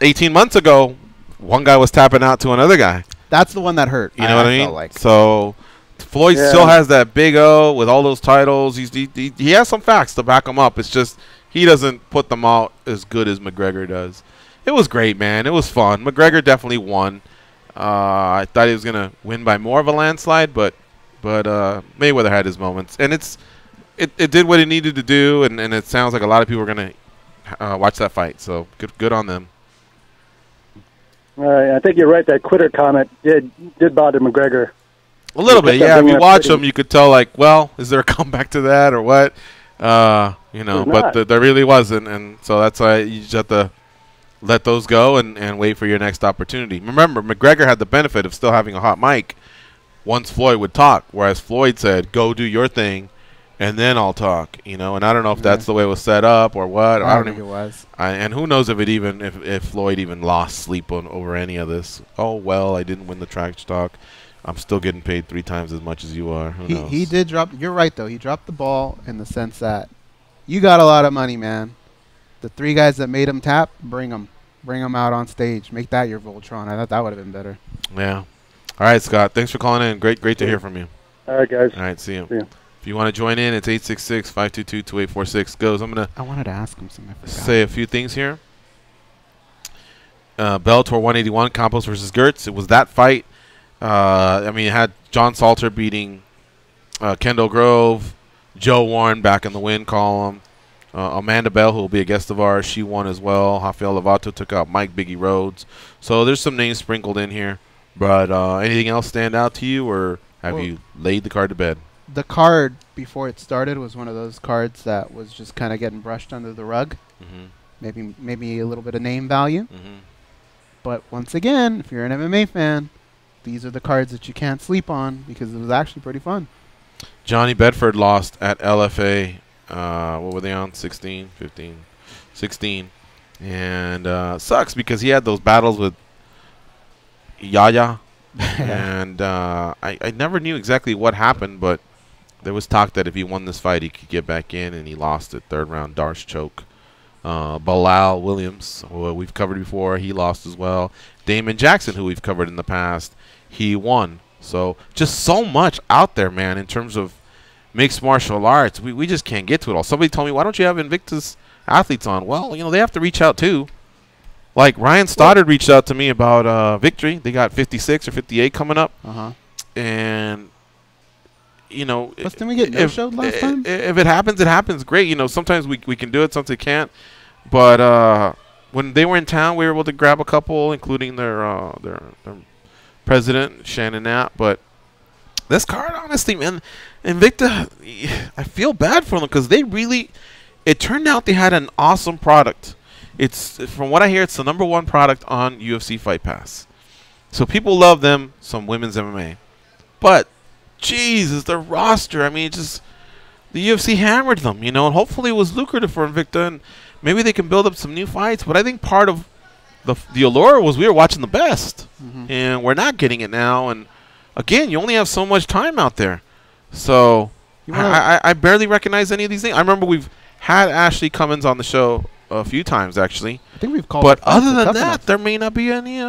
18 months ago, one guy was tapping out to another guy. That's the one that hurt. You know what I mean? felt like. So Floyd still has that big O with all those titles. He has some facts to back him up. It's just he doesn't put them out as good as McGregor does. It was great, man. It was fun. McGregor definitely won. I thought he was gonna win by more of a landslide, but Mayweather had his moments, and it did what it needed to do, and it sounds like a lot of people are gonna watch that fight. So good on them. I think you're right. That quitter comment did bother McGregor. A little bit, yeah. If you watch them, you could tell, like, well, is there a comeback to that or what? You know, but there really wasn't, and so that's why you just have to let those go and wait for your next opportunity. Remember, McGregor had the benefit of still having a hot mic once Floyd would talk, whereas Floyd said, go do your thing, and then I'll talk, you know. And I don't know if that's the way it was set up or what. I don't think it was. And who knows if if Floyd even lost sleep over any of this. Oh, well, I didn't win the trash talk. I'm still getting paid 3 times as much as you are. Who knows? He did drop. You're right, though. He dropped the ball in the sense that you got a lot of money, man. The 3 guys that made him tap, bring them out on stage. Make that your Voltron. I thought that would have been better. Yeah. All right, Scott. Thanks for calling in. Great to hear from you. All right, guys. All right, see you. If you want to join in, it's 866-522-2846. Goes. I wanted to ask him something. Say a few things here. Bellator 181, Campos versus Gertz. It was that fight. I mean, it had John Salter beating Kendall Grove, Joe Warren back in the win column. Amanda Bell, who will be a guest of ours, she won as well. Rafael Lovato took out Mike Biggie Rhodes. So there's some names sprinkled in here. But anything else stand out to you, or have you laid the card to bed? The card before it started was one of those cards that was just kind of getting brushed under the rug. Maybe a little bit of name value. But once again, if you're an MMA fan, these are the cards that you can't sleep on because it was actually pretty fun. Johnny Bedford lost at LFA. What were they on? 16, 15, 16. And sucks because he had those battles with Yaya. And I never knew exactly what happened, but there was talk that if he won this fight, he could get back in, and he lost it. 3rd round Darce choke. Bilal Williams, who we've covered before, he lost as well. Damon Jackson, who we've covered in the past, he won. So just so much out there, man, in terms of mixed martial arts. We just can't get to it all. Somebody told me, why don't you have Invictus athletes on? Well, you know, they have to reach out too. Like Ryan Stoddard reached out to me about Victory. They got 56 or 58 coming up. And, you know, didn't we get no-showed last time? If it happens, it happens. Great. You know, sometimes we can do it, sometimes we can't. But when they were in town, we were able to grab a couple, including their president, Shannon Knapp. But this card, honestly, man, Invicta, I feel bad for them because they really, it turned out they had an awesome product. It's, from what I hear, it's the #1 product on UFC Fight Pass. So people love them, some women's MMA. But, Jesus, the roster, I mean, just, the UFC hammered them, you know, and hopefully it was lucrative for Invicta, and maybe they can build up some new fights. But I think part of the allure was we were watching the best, and we're not getting it now. And, again, you only have so much time out there. So, I barely recognize any of these things. I remember we've had Ashley Cummins on the show a few times, actually. I think we've called. But other than that, there may not be any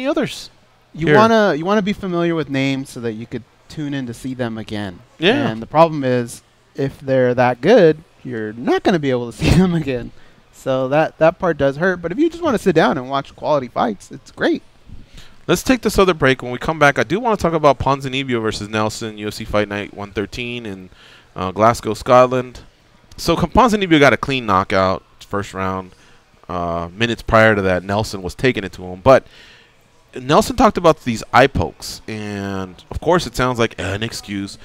others. You wanna be familiar with names so that you could tune in to see them again. Yeah. And the problem is, if they're that good, you're not going to be able to see them again. So that part does hurt. But if you just want to sit down and watch quality fights, it's great. Let's take this other break. When we come back, I do want to talk about Ponzinibbio versus Nelson, UFC Fight Night 113 in Glasgow, Scotland. So Ponzinibbio got a clean knockout, 1st round. Minutes prior to that, Nelson was taking it to him. But Nelson talked about these eye pokes. And, of course, it sounds like an excuse.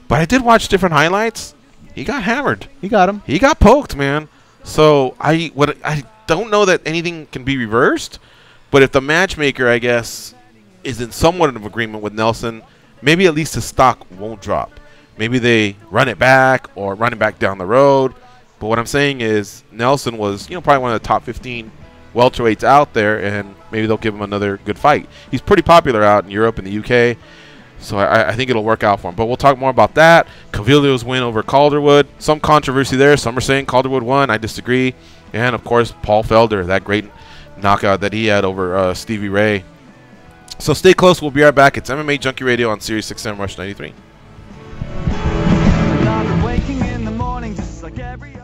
But I did watch different highlights. He got hammered. He got him. He got poked, man. So I don't know that anything can be reversed. But if the matchmaker, I guess, is in somewhat of agreement with Nelson, maybe at least his stock won't drop. Maybe they run it back or run it back down the road. But what I'm saying is Nelson was, probably one of the top 15 welterweights out there, and maybe they'll give him another good fight. He's pretty popular out in Europe and the UK, so I think it'll work out for him. But we'll talk more about that. Cavillo's win over Calderwood. Some controversy there. Some are saying Calderwood won. I disagree. And, of course, Paul Felder, that great knockout that he had over Stevie Ray. So stay close. We'll be right back. It's MMA Junkie Radio on Sirius XM Rush 93. Waking in the morning just like every other.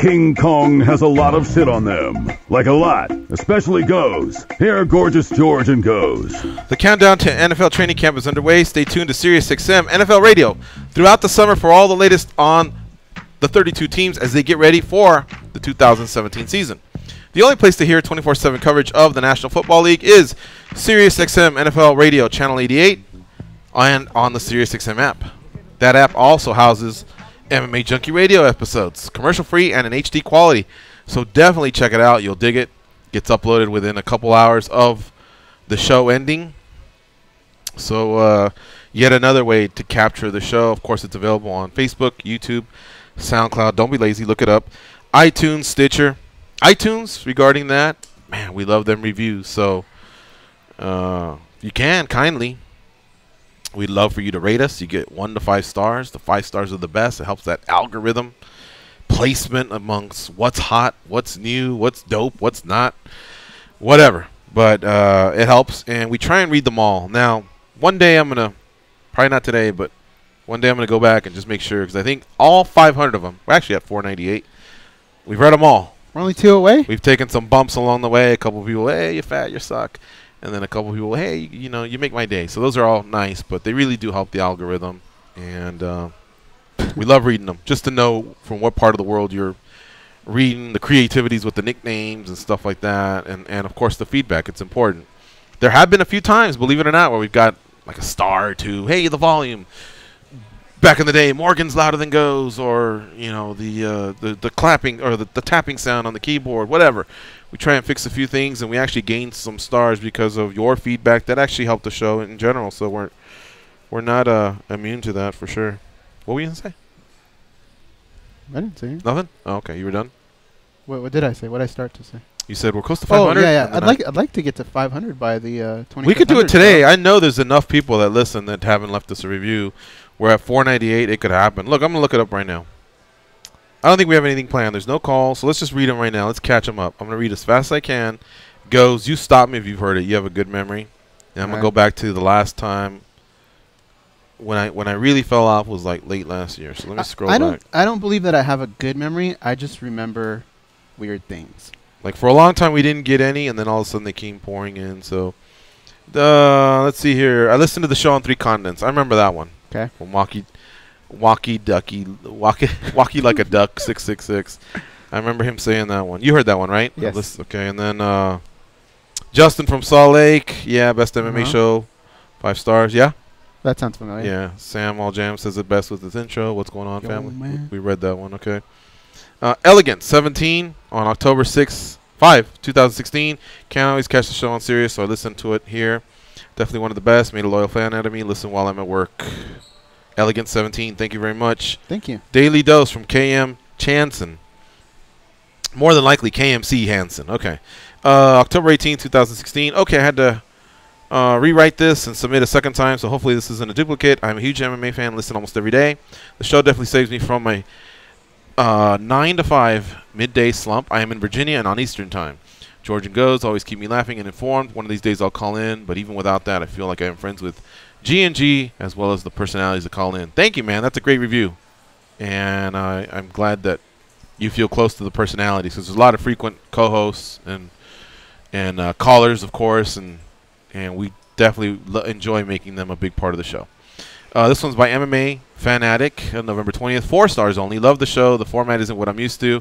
King Kong has a lot of shit on them. Like a lot. Especially Goes. Here are Gorgeous George and Goes. The countdown to NFL training camp is underway. Stay tuned to Sirius XM NFL Radio throughout the summer for all the latest on the 32 teams as they get ready for the 2017 season. The only place to hear 24/7 coverage of the National Football League is Sirius XM NFL Radio Channel 88 and on the Sirius XM app. That app also houses MMA Junkie Radio episodes, commercial free and in HD quality. So definitely check it out. You'll dig it. Gets uploaded within a couple hours of the show ending. So yet another way to capture the show. Of course, it's available on Facebook, YouTube, SoundCloud. Don't be lazy. Look it up. iTunes, Stitcher. iTunes, regarding that, man, we love them reviews. So you can kindly. We'd love for you to rate us. You get 1 to 5 stars. The 5 stars are the best. It helps that algorithm placement amongst what's hot, what's new, what's dope, what's not, whatever. But it helps, and we try and read them all. Now, one day I'm going to, probably not today, but one day I'm going to go back and just make sure, because I think all 500 of them, we're actually at 498. We've read them all. We're only 2 away? We've taken some bumps along the way. A couple of people, hey, you're fat, you suck. And then a couple of people, hey, you know, you make my day. So those are all nice, but they really do help the algorithm. And we love reading them, just to know from what part of the world you're reading, the creativities with the nicknames and stuff like that. And of course, the feedback. It's important. There have been a few times, believe it or not, where we've got like a star or two. Hey, the volume. back in the day, Morgan's louder than goes, or the clapping or the tapping sound on the keyboard, whatever. We try and fix a few things, and we actually gained some stars because of your feedback. That actually helped the show in general. So we're not immune to that for sure. What were you gonna say? I didn't say anything. Nothing. Oh, okay, you were done. What did I say? What did I start to say? You said we're close to 500. Oh yeah. I'd like to get to 500 by the 20. We could do it today. I know there's enough people that listen that haven't left us a review. We're at 498. It could happen. Look, I'm gonna look it up right now. I don't think we have anything planned. There's no calls, so let's just read them right now. Let's catch them up. I'm going to read as fast as I can. Goes, you stop me if you've heard it. You have a good memory. And I'm going to go back to the last time when I really fell off was like late last year. So let me scroll back. I don't believe that I have a good memory. I just remember weird things. Like for a long time we didn't get any, and then all of a sudden they came pouring in. So let's see here. I listened to the show on 3 continents. I remember that one. Okay. From walkie like a duck 666. I remember him saying that one. You heard that one, right? Yes. Okay, and then Justin from Salt Lake. Yeah, best MMA show. 5 stars. Yeah. That sounds familiar. Yeah. Sam All Jam says it best with his intro. What's going on, family? We read that one. Okay. Elegant 17 on October 5, 2016. Can't always catch the show on Sirius, so I listened to it here. Definitely one of the best. Made a loyal fan out of me. Listen while I'm at work. Elegant 17, thank you very much. Thank you. Daily Dose from KM Chanson. More than likely KMC Hansen. Okay. October 18, 2016. Okay, I had to rewrite this and submit a second time, so hopefully this isn't a duplicate. I'm a huge MMA fan, listen almost every day. The show definitely saves me from my 9 to 5 midday slump. I am in Virginia and on Eastern time. George and Goes always keep me laughing and informed. One of these days I'll call in, but even without that, I feel like I am friends with G&G as well as the personalities that call in. Thank you, man. That's a great review. And I'm glad that you feel close to the personalities, because there's a lot of frequent co-hosts and callers, of course, and we definitely enjoy making them a big part of the show. This one's by MMA Fanatic on November 20th. 4 stars only. Love the show. The format isn't what I'm used to.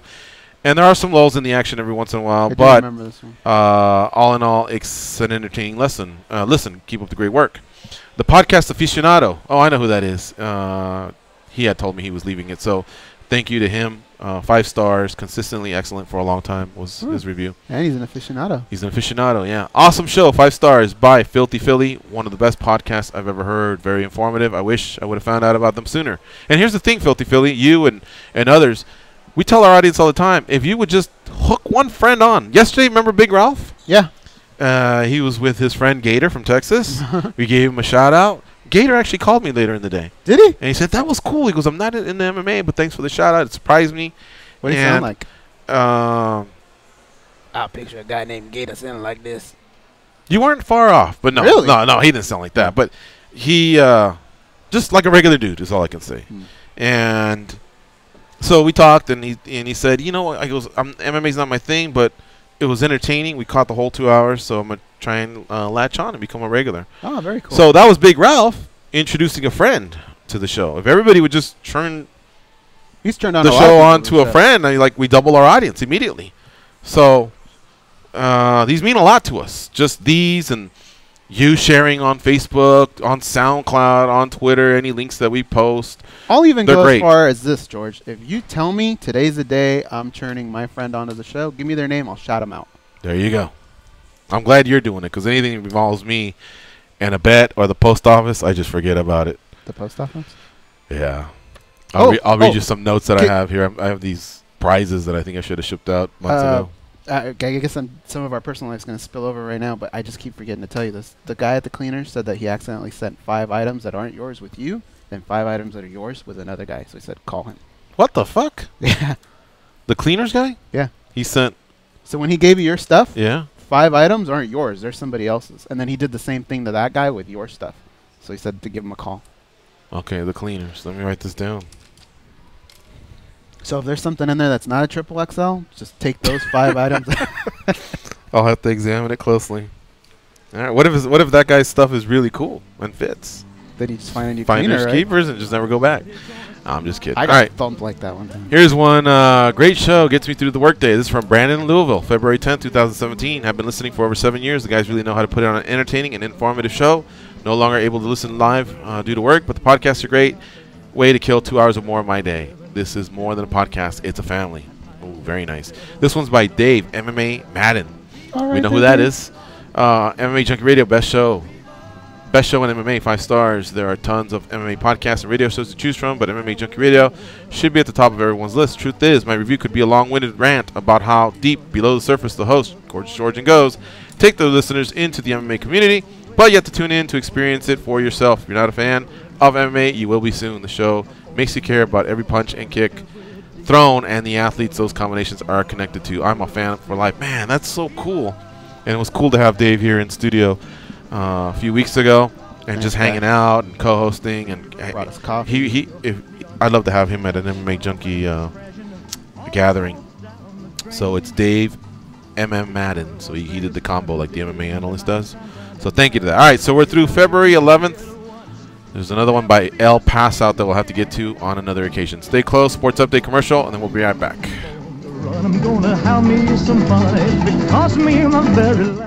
And there are some lulls in the action every once in a while. But remember this one. All in all, it's an entertaining lesson. Listen, keep up the great work. The podcast aficionado. Oh, I know who that is. He had told me he was leaving it. So thank you to him. 5 stars. Consistently excellent for a long time was his review. And he's an aficionado. He's an aficionado, yeah. Awesome show. 5 stars by Filthy Philly. One of the best podcasts I've ever heard. Very informative. I wish I would have found out about them sooner. And here's the thing, Filthy Philly, you and others, we tell our audience all the time, if you would just hook one friend on. Yesterday, remember Big Ralph? Yeah. He was with his friend Gator from Texas. We gave him a shout out. Gator actually called me later in the day. Did he? And he said, that was cool. He goes, I'm not in the MMA, but thanks for the shout out. It surprised me. What do you sound like? I'll picture a guy named Gator sounding like this. You weren't far off, but no. Really? No, he didn't sound like that. But he, just like a regular dude is all I can say. And so we talked, and he said, you know, I goes, MMA's not my thing, but it was entertaining. We caught the whole 2 hours, so I'm going to try and latch on and become a regular. Oh, very cool. So that was Big Ralph introducing a friend to the show. If everybody would just turn the show on to a friend, we double our audience immediately. So these mean a lot to us. Just these and you sharing on Facebook, on SoundCloud, on Twitter, any links that we post. I'll even go as far as this, George. If you tell me today's the day I'm turning my friend onto the show, give me their name, I'll shout them out. There you go. I'm glad you're doing it, because anything that involves me and a bet or the post office, I just forget about it. The post office? Yeah. I'll read you some notes that I have here. I have these prizes that I think I should have shipped out months ago. I guess some of our personal life is going to spill over right now, but I just keep forgetting to tell you this. The guy at the cleaner said that he accidentally sent 5 items that aren't yours with you, then 5 items that are yours with another guy. So he said, call him. What the fuck? Yeah. The cleaners guy? Yeah. He sent. So when he gave you your stuff, yeah, 5 items aren't yours. They're somebody else's. And then he did the same thing to that guy with your stuff. So he said to give him a call. Okay, the cleaners. Let me write this down. So if there's something in there that's not a triple XL, just take those 5 items. I'll have to examine it closely. All right. What if that guy's stuff is really cool and fits? Then you just find a new cleaner, right? Keepers and just never go back. No, I'm just kidding. I got thumped like that one time. Here's one. Great show. Gets me through the workday. This is from Brandon in Louisville, February 10th, 2017. Have been listening for over 7 years. The guys really know how to put on an entertaining and informative show. No longer able to listen live due to work, but the podcasts are great. way to kill 2 hours or more of my day. This is more than a podcast. It's a family. Oh, very nice. This one's by Dave, MMA Madden. We know who that is. MMA Junkie Radio, best show. Best show in MMA, 5 stars. There are tons of MMA podcasts and radio shows to choose from, but MMA Junkie Radio should be at the top of everyone's list. Truth is, my review could be a long-winded rant about how deep below the surface the host, Gorgeous George and Goes, take the listeners into the MMA community, but you have to tune in to experience it for yourself. If you're not a fan of MMA, you will be soon. The show makes you care about every punch and kick thrown and the athletes those combinations are connected to. I'm a fan for life. Man, that's so cool. And it was cool to have Dave here in studio a few weeks ago and just hanging out and co-hosting, and brought us coffee. I'd love to have him at an MMA Junkie gathering. So it's Dave Madden. So he did the combo like the MMA analyst does. So thank you to that. All right, so we're through February 11th. There's another one by El Pass out that we'll have to get to on another occasion. Stay close. Sports update commercial, and then we'll be right back. I'm gonna have me some fun. It cost me my very life.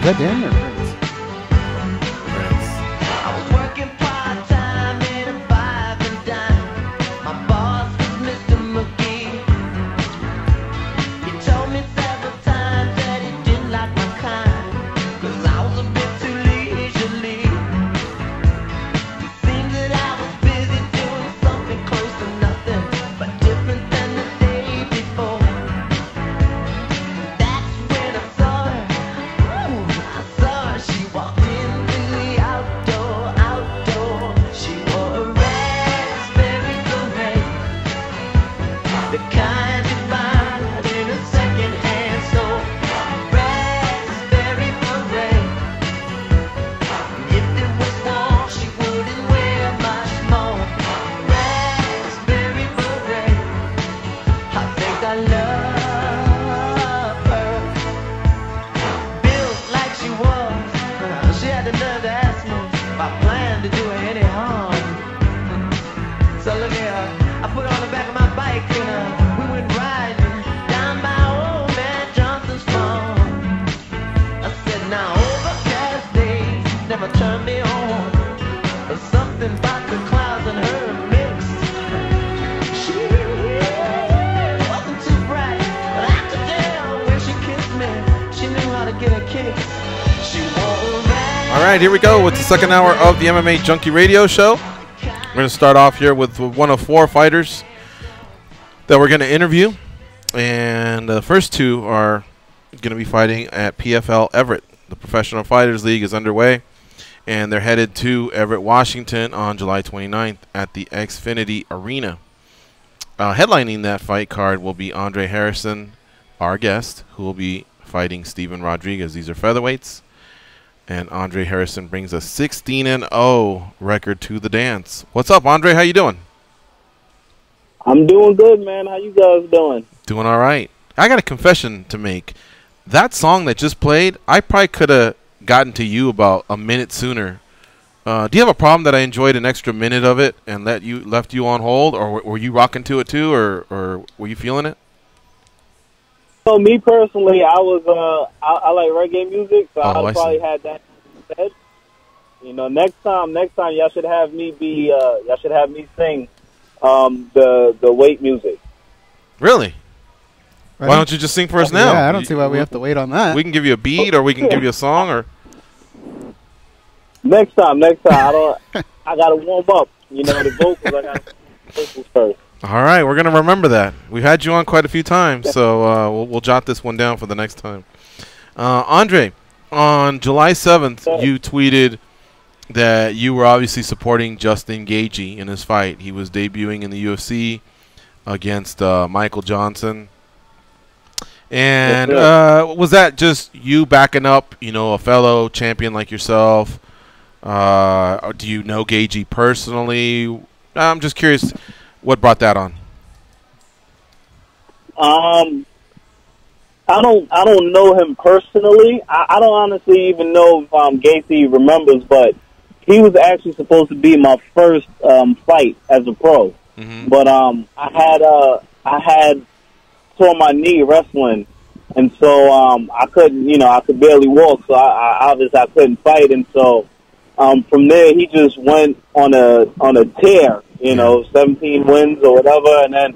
that Dan or Prince? All right, here we go with the second hour of the MMA Junkie Radio Show. We're going to start off here with one of 4 fighters that we're going to interview. And the first 2 are going to be fighting at PFL Everett. The Professional Fighters League is underway, and they're headed to Everett, Washington on July 29th at the Xfinity Arena. Headlining that fight card will be Andre Harrison, our guest, who will be fighting Steven Rodriguez. These are featherweights. And Andre Harrison brings a 16-0 record to the dance. What's up, Andre? How you doing? I'm doing good, man. How you guys doing? Doing all right. I got a confession to make. That song that just played, I probably could have gotten to you about a minute sooner. Do you have a problem that I enjoyed an extra minute of it and left you on hold, or were you rocking to it too, or were you feeling it? So me personally, I like reggae music, so I probably had that instead. You know, next time y'all should have me sing the weight music. Really? Why don't you just sing for us now? Yeah, I don't see why we have to wait on that. We can give you a beat, or we can give you a song, or next time. I gotta warm up. You know, the vocals. I got vocals first. All right, we're gonna remember that. We've had you on quite a few times, so we'll jot this one down for the next time. Andre, on July 7th, you tweeted that you were obviously supporting Justin Gaethje in his fight. He was debuting in the UFC against Michael Johnson. And was that just you backing up, a fellow champion like yourself? Or do you know Gaethje personally? I'm just curious. What brought that on? I don't know him personally. I don't honestly even know if Gaethje remembers, but he was actually supposed to be my first fight as a pro. Mm-hmm. But I had tore my knee wrestling, and so I couldn't, I could barely walk, so I obviously I couldn't fight, and so from there he just went on a tear. 17 wins or whatever, and then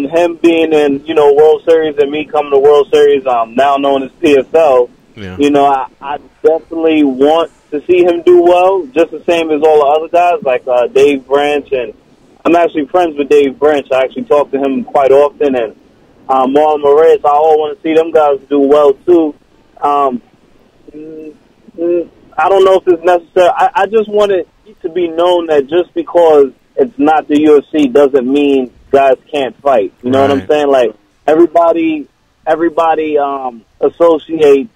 him being in, World Series and me coming to World Series, now known as PFL, I definitely want to see him do well, just the same as all the other guys, like Dave Branch, and I'm actually friends with Dave Branch. I actually talk to him quite often, and Marlon Moraes, I all want to see them guys do well, too. I don't know if it's necessary. I just want it to be known that just because it's not the UFC doesn't mean guys can't fight. You know what I'm saying? Like everybody associates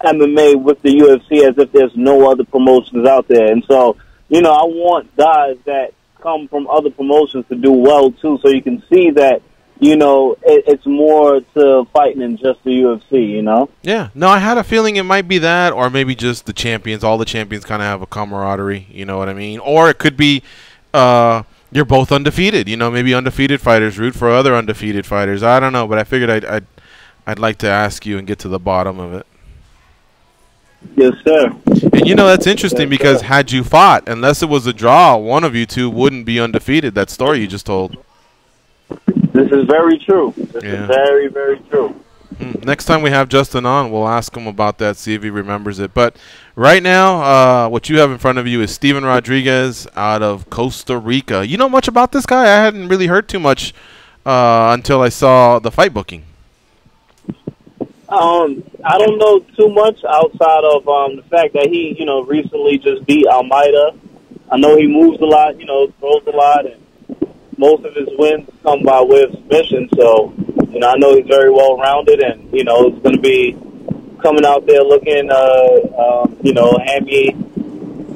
MMA with the UFC as if there's no other promotions out there. And so, I want guys that come from other promotions to do well too, so you can see that it's more to fighting than just the UFC, Yeah. No, I had a feeling it might be that, or maybe just the champions. All the champions kind of have a camaraderie, you know what I mean? Or it could be you're both undefeated. Maybe undefeated fighters root for other undefeated fighters. I don't know, but I figured I'd like to ask you and get to the bottom of it. Yes, sir. And you know that's interesting because had you fought, unless it was a draw, one of you two wouldn't be undefeated. That story you just told. This is very true. This is very, very true. Next time we have Justin on, we'll ask him about that, see if he remembers it. But right now, what you have in front of you is Steven Rodriguez out of Costa Rica. You know much about this guy? I hadn't really heard too much until I saw the fight booking. I don't know too much outside of the fact that he, recently just beat Almeida. I know he moves a lot, throws a lot, and most of his wins come by way of submission. So, I know he's very well-rounded, and, it's going to be coming out there looking,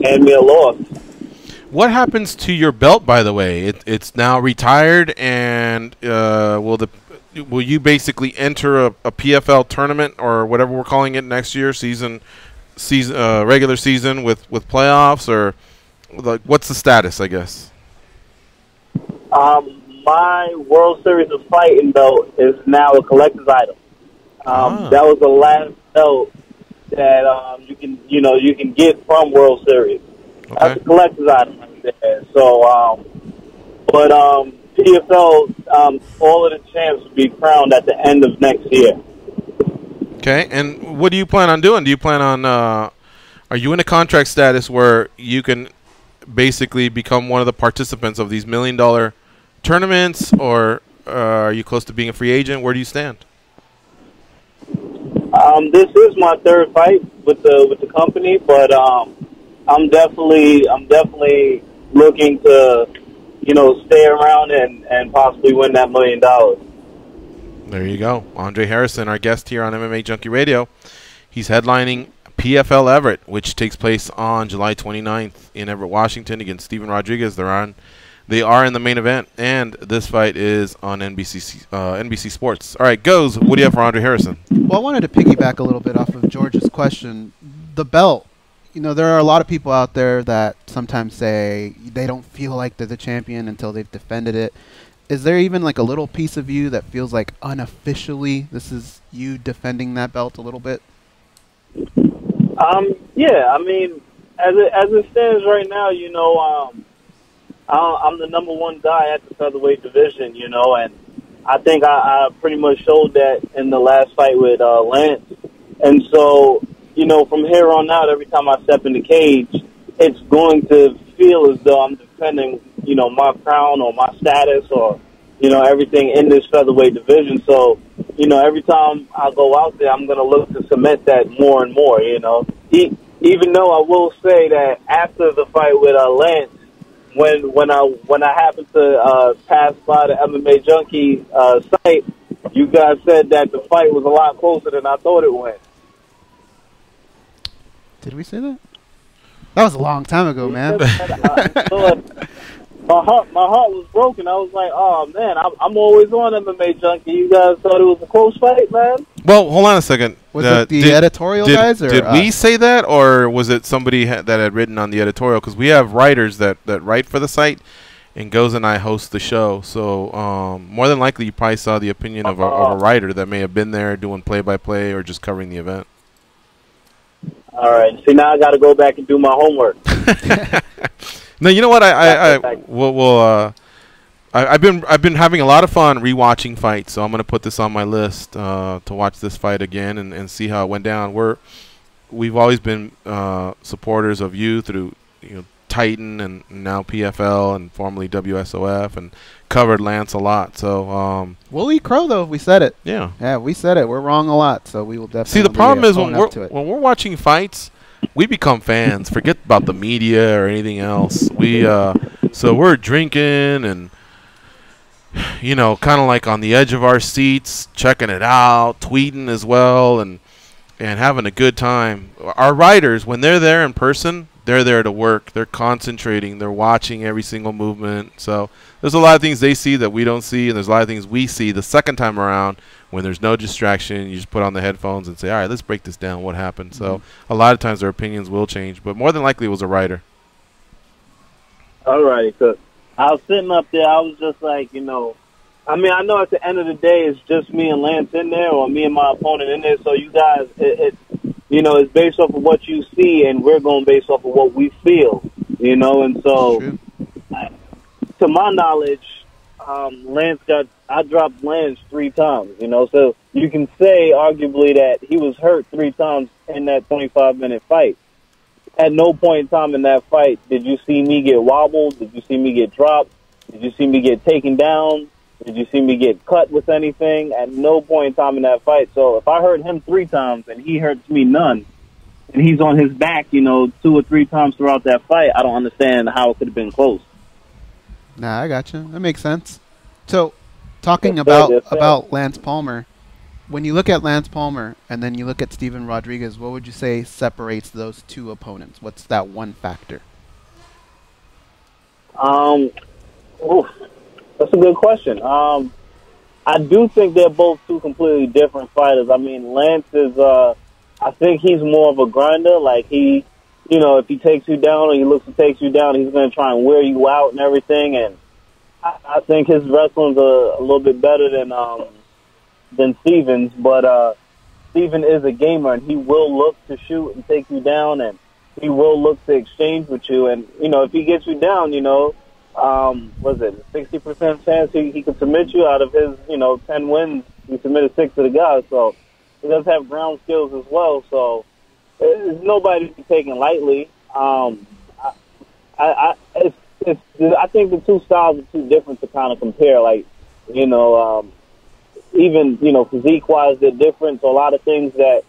hand me a loss. What happens to your belt, by the way? It's now retired, and will you basically enter a PFL tournament or whatever we're calling it next year, regular season with playoffs, or like what's the status? I guess. My World Series of Fighting belt is now a collector's item. That was the last belt that you can get from World Series. Okay. That's a collector's item right there. So, PFL, all of the champs will be crowned at the end of next year. Okay, and what do you plan on doing? Do you plan on, are you in a contract status where you can basically become one of the participants of these $1 million tournaments, or are you close to being a free agent? Where do you stand? This is my third fight with the company, but I'm definitely looking to stay around and possibly win that $1 million. There you go. Andre Harrison, our guest here on MMA Junkie Radio. He's headlining PFL Everett, which takes place on July 29th in Everett, Washington against Steven Rodriguez. They are in the main event, and this fight is on NBC Sports. All right, Goes, what do you have for Andre Harrison? Well, I wanted to piggyback a little bit off of George's question. The belt. There are a lot of people out there that sometimes say they don't feel like they're the champion until they've defended it. Is there even like a little piece of you that feels like unofficially this is you defending that belt a little bit? Yeah, I mean, as it stands right now, I'm the number one guy at the featherweight division, and I think I pretty much showed that in the last fight with Lance. And so, from here on out, every time I step in the cage, it's going to feel as though I'm defending, my crown or my status or, everything in this featherweight division. So, every time I go out there, I'm going to look to cement that more and more, Even though I will say that after the fight with Lance, when I happened to pass by the MMA Junkie site, you guys said that the fight was a lot closer than I thought it went. Did we say that? That was a long time ago, man. My heart was broken. I was like, oh, man, I'm always on MMA Junkie. You guys thought it was a close fight, man? Well, hold on a second. Was it the editorial guys? Or did we say that, or was it somebody that had written on the editorial? Because we have writers that write for the site, and Goes and I host the show. So more than likely, you probably saw the opinion of a writer that may have been there doing play-by-play or just covering the event. All right. See, now I got to go back and do my homework. No, you know what? I've been having a lot of fun rewatching fights, so I'm gonna put this on my list to watch this fight again and see how it went down. We've always been supporters of you through Titan and now PFL and formerly WSOF, and covered Lance a lot. So we'll eat crow though if we said it. Yeah, we said it. We're wrong a lot, so we will definitely. See, the problem is when we're watching fights, we become fans. Forget about the media or anything else. So we're drinking and kind of like on the edge of our seats, checking it out, tweeting as well, and having a good time. Our writers, when they're there in person, they're there to work. They're concentrating. They're watching every single movement. So there's a lot of things they see that we don't see, and there's a lot of things we see the second time around when there's no distraction. You just put on the headphones and say, all right, let's break this down. What happened? So a lot of times their opinions will change, but more than likely it was a writer. All right. So I was sitting up there. I was just like, I know at the end of the day it's just me and Lance in there, or me and my opponent in there. So you guys, you know, it's based off of what you see, and we're going based off of what we feel, you know. And so, to my knowledge, I dropped Lance 3 times, you know. So you can say, arguably, that he was hurt 3 times in that 25-minute fight. At no point in time in that fight did you see me get wobbled. Did you see me get dropped? Did you see me get taken down? Did you see me get cut with anything? At no point in time in that fight. So if I hurt him 3 times and he hurts me none, and he's on his back, you know, 2 or 3 times throughout that fight, I don't understand how it could have been close. Nah, I got you. That makes sense. So, talking about Lance Palmer, when you look at Lance Palmer and then you look at Steven Rodriguez, what would you say separates those 2 opponents? What's that one factor? That's a good question. I do think they're both 2 completely different fighters. I mean, Lance is, I think he's more of a grinder. Like, he, you know, if he takes you down or he looks to take you down, he's going to try and wear you out and everything. And I think his wrestling's a little bit better than Steven's. But Steven is a gamer, and he will look to shoot and take you down, and he will look to exchange with you. And, you know, if he gets you down, you know, was it 60% chance he could submit you out of his, you know, 10 wins? He submitted 6 to the guy, so he does have ground skills as well. So it's nobody to be taken lightly. I think the 2 styles are too different to kind of compare. Like, you know, even, you know, physique-wise, they're different. So a lot of things that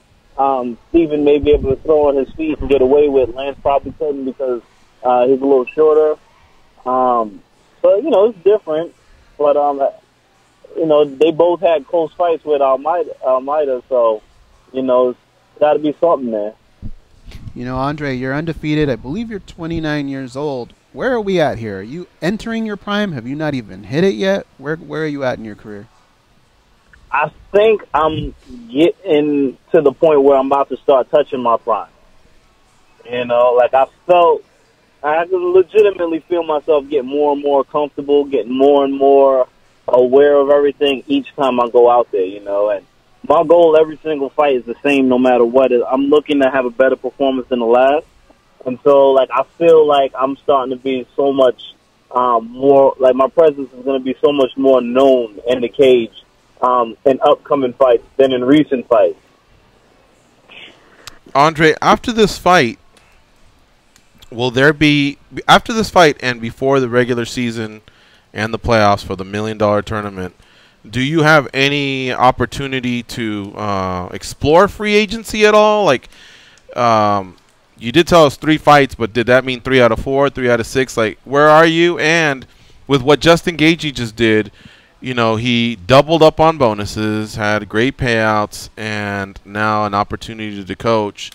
Steven may be able to throw on his feet and get away with, Lance probably couldn't because he's a little shorter. But, you know, it's different. But, you know, they both had close fights with Almeida, so, you know, it's got to be something there. You know, Andre, you're undefeated. I believe you're 29 years old. Where are we at here? Are you entering your prime? Have you not even hit it yet? Where are you at in your career? I think I'm getting to the point where I'm about to start touching my prime. You know, like I could legitimately feel myself get more and more comfortable, getting more and more aware of everything each time I go out there, you know. And my goal every single fight is the same no matter what. I'm looking to have a better performance than the last. And so, like, I feel like I'm starting to be so much more, like my presence is going to be so much more known in the cage in upcoming fights than in recent fights. Andre, after this fight, will there be, after this fight and before the regular season and the playoffs for the $1 million tournament, do you have any opportunity to explore free agency at all? Like, you did tell us 3 fights, but did that mean 3 out of 4, 3 out of 6? Like, where are you? And with what Justin Gaethje just did, you know, he doubled up on bonuses, had great payouts, and now an opportunity to coach.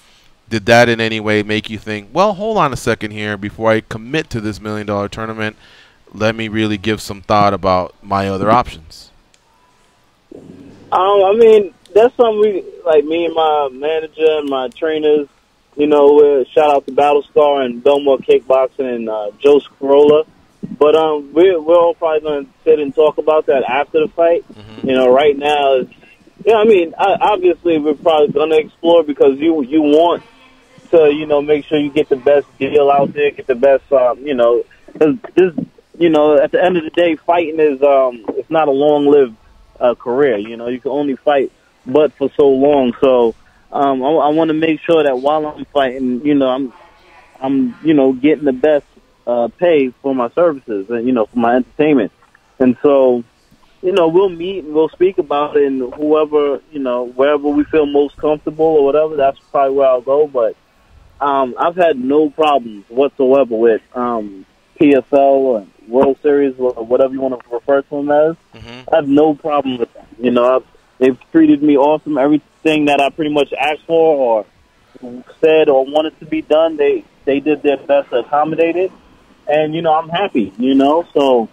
Did that in any way make you think, well, hold on a second here, before I commit to this $1 million tournament, let me really give some thought about my other options? I mean, that's something we, like me and my manager and my trainers, you know, shout out to Battlestar and Belmore Kickboxing and Joe Scrolla. But we're all probably going to sit and talk about that after the fight. You know, right now, I mean, obviously we're probably going to explore because you want to, you know, make sure you get the best deal out there, get the best, you know, because this, you know, at the end of the day, fighting is it's not a long-lived career. You know, you can only fight but for so long. So I want to make sure that while I'm fighting, you know, I'm you know, getting the best pay for my services and, you know, for my entertainment. And so, you know, we'll meet and we'll speak about it, and whoever, you know, wherever we feel most comfortable or whatever, that's probably where I'll go. But I've had no problems whatsoever with PSL or World Series or whatever you want to refer to them as. I have no problem with them. You know, they've treated me awesome. Everything that I pretty much asked for or said or wanted to be done, they did their best to accommodate it. And, you know, I'm happy, you know. So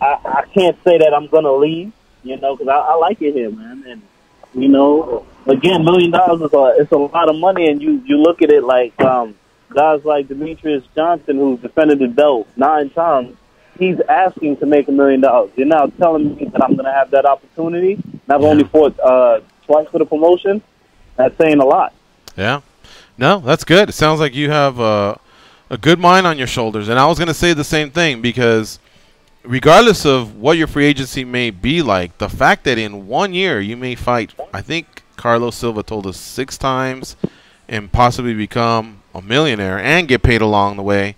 I can't say that I'm going to leave, you know, because I like it here, man. And, you know, again, $1 million is a lot of money. And you look at it like guys like Demetrius Johnson, who's defended the belt 9 times, he's asking to make $1 million. You're now telling me that I'm going to have that opportunity, and I've only fought twice for the promotion. That's saying a lot. Yeah. No, that's good. It sounds like you have a good mind on your shoulders. And I was going to say the same thing because regardless of what your free agency may be like, the fact that in 1 year you may fight, I think Carlos Silva told us 6 times and possibly become a millionaire and get paid along the way,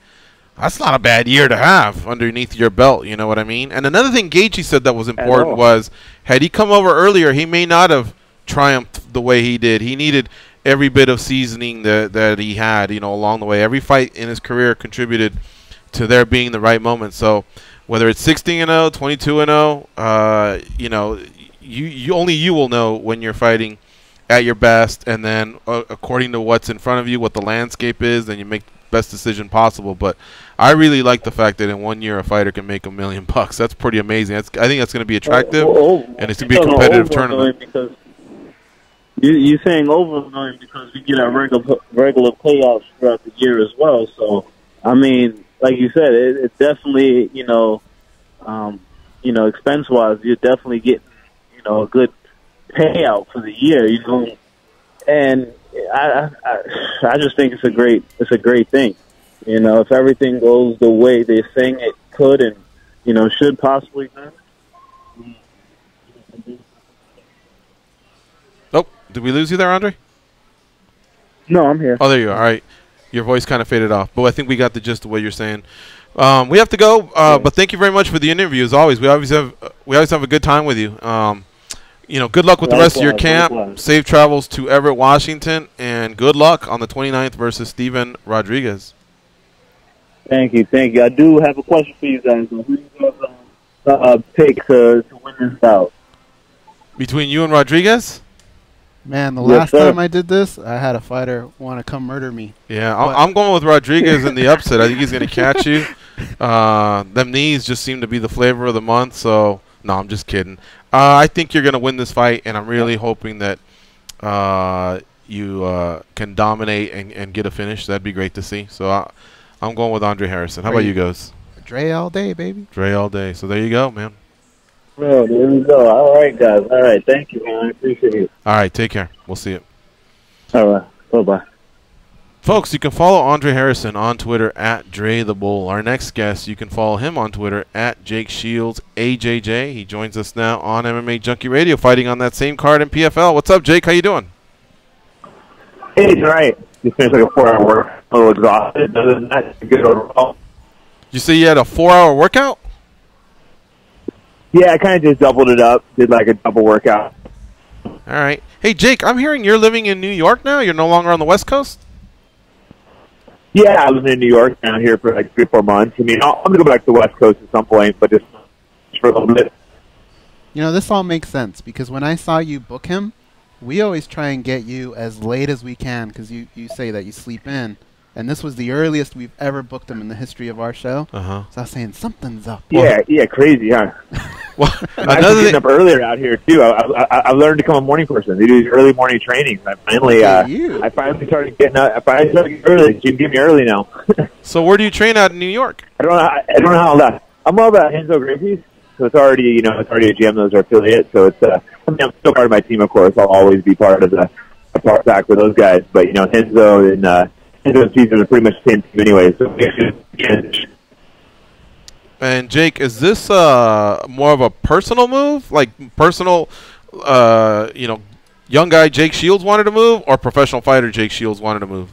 that's not a bad year to have underneath your belt, you know what I mean? And another thing Gaethje said that was important was, had he come over earlier, he may not have triumphed the way he did. He needed every bit of seasoning that he had, you know, along the way. Every fight in his career contributed to there being the right moment. So whether it's 16-0, 22-0, you know, you will know when you're fighting at your best, and then according to what's in front of you, what the landscape is, then you make the best decision possible. But I really like the fact that in 1 year a fighter can make $1 million. That's pretty amazing. I think that's going to be attractive, and it's going to be a competitive tournament. Because you're saying over $1 million because we get our regular payouts throughout the year as well. So I mean, like you said, it's definitely expense wise, you're definitely getting a good payout for the year, and I just think it's a great thing. If everything goes the way they're saying it could and should possibly go. Oh, did we lose you there, Andre? No, I'm here. Oh, there you are. All right, your voice kind of faded off, but I think we got the gist of what you're saying. We have to go, but thank you very much for the interview. As always, we always have a good time with you. Good luck with the rest of your camp. Safe travels to Everett, Washington, and good luck on the 29th versus Steven Rodriguez. Thank you. I do have a question for you guys. Who do you guys pick to win this bout? Between you and Rodriguez? Man, the last time I did this, I had a fighter want to come murder me. Yeah, I'm going with Rodriguez in the upset. I think he's going to catch you. Them knees just seem to be the flavor of the month, so no, I'm just kidding. I think you're going to win this fight, and I'm really hoping that you can dominate and get a finish. That'd be great to see. So I'm going with Andre Harrison. How about you guys? Dre all day, baby. Dre all day. So there you go, man. Oh, there we go. All right, guys. All right. Thank you, man. I appreciate it. All right. Take care. We'll see you. All right. Bye-bye. Folks, you can follow Andre Harrison on Twitter at Dre the Bull. Our next guest, you can follow him on Twitter at Jake Shields, AJJ. He joins us now on MMA Junkie Radio, fighting on that same card in PFL. What's up, Jake? How you doing? Hey, it's all right. Just finished like a 4-hour work. A little exhausted. Other than that, it's good overall. You say you had a 4-hour workout? Yeah, I kind of just doubled it up. Did like a double workout. All right. Hey, Jake, I'm hearing you're living in New York now? You're no longer on the West Coast? Yeah, I was in New York down here for like 3 or 4 months. I mean, I'm going to go back to the West Coast at some point, but just for a little bit. This all makes sense because when I saw you book him, we always try and get you as late as we can because you say that you sleep in. And this was the earliest we've ever booked him in the history of our show. Uh-huh. So I was saying, something's up. Yeah, crazy, huh? Well, I'm getting up earlier out here, too. I've learned to become a morning person. They do these early morning trainings. I finally started getting up. I finally started getting early. You can get me early now. So where do you train at in New York? I don't know how that. I'm all about Henzo Gracie's. So it's already a gym. Those are affiliates. So it's, I'm still part of my team, of course. I'll always be part of the part back with those guys. But, Henzo and Caesar are pretty much the same team anyway. So and Jake, is this more of a personal move, like personal, young guy Jake Shields wanted to move, or professional fighter Jake Shields wanted to move?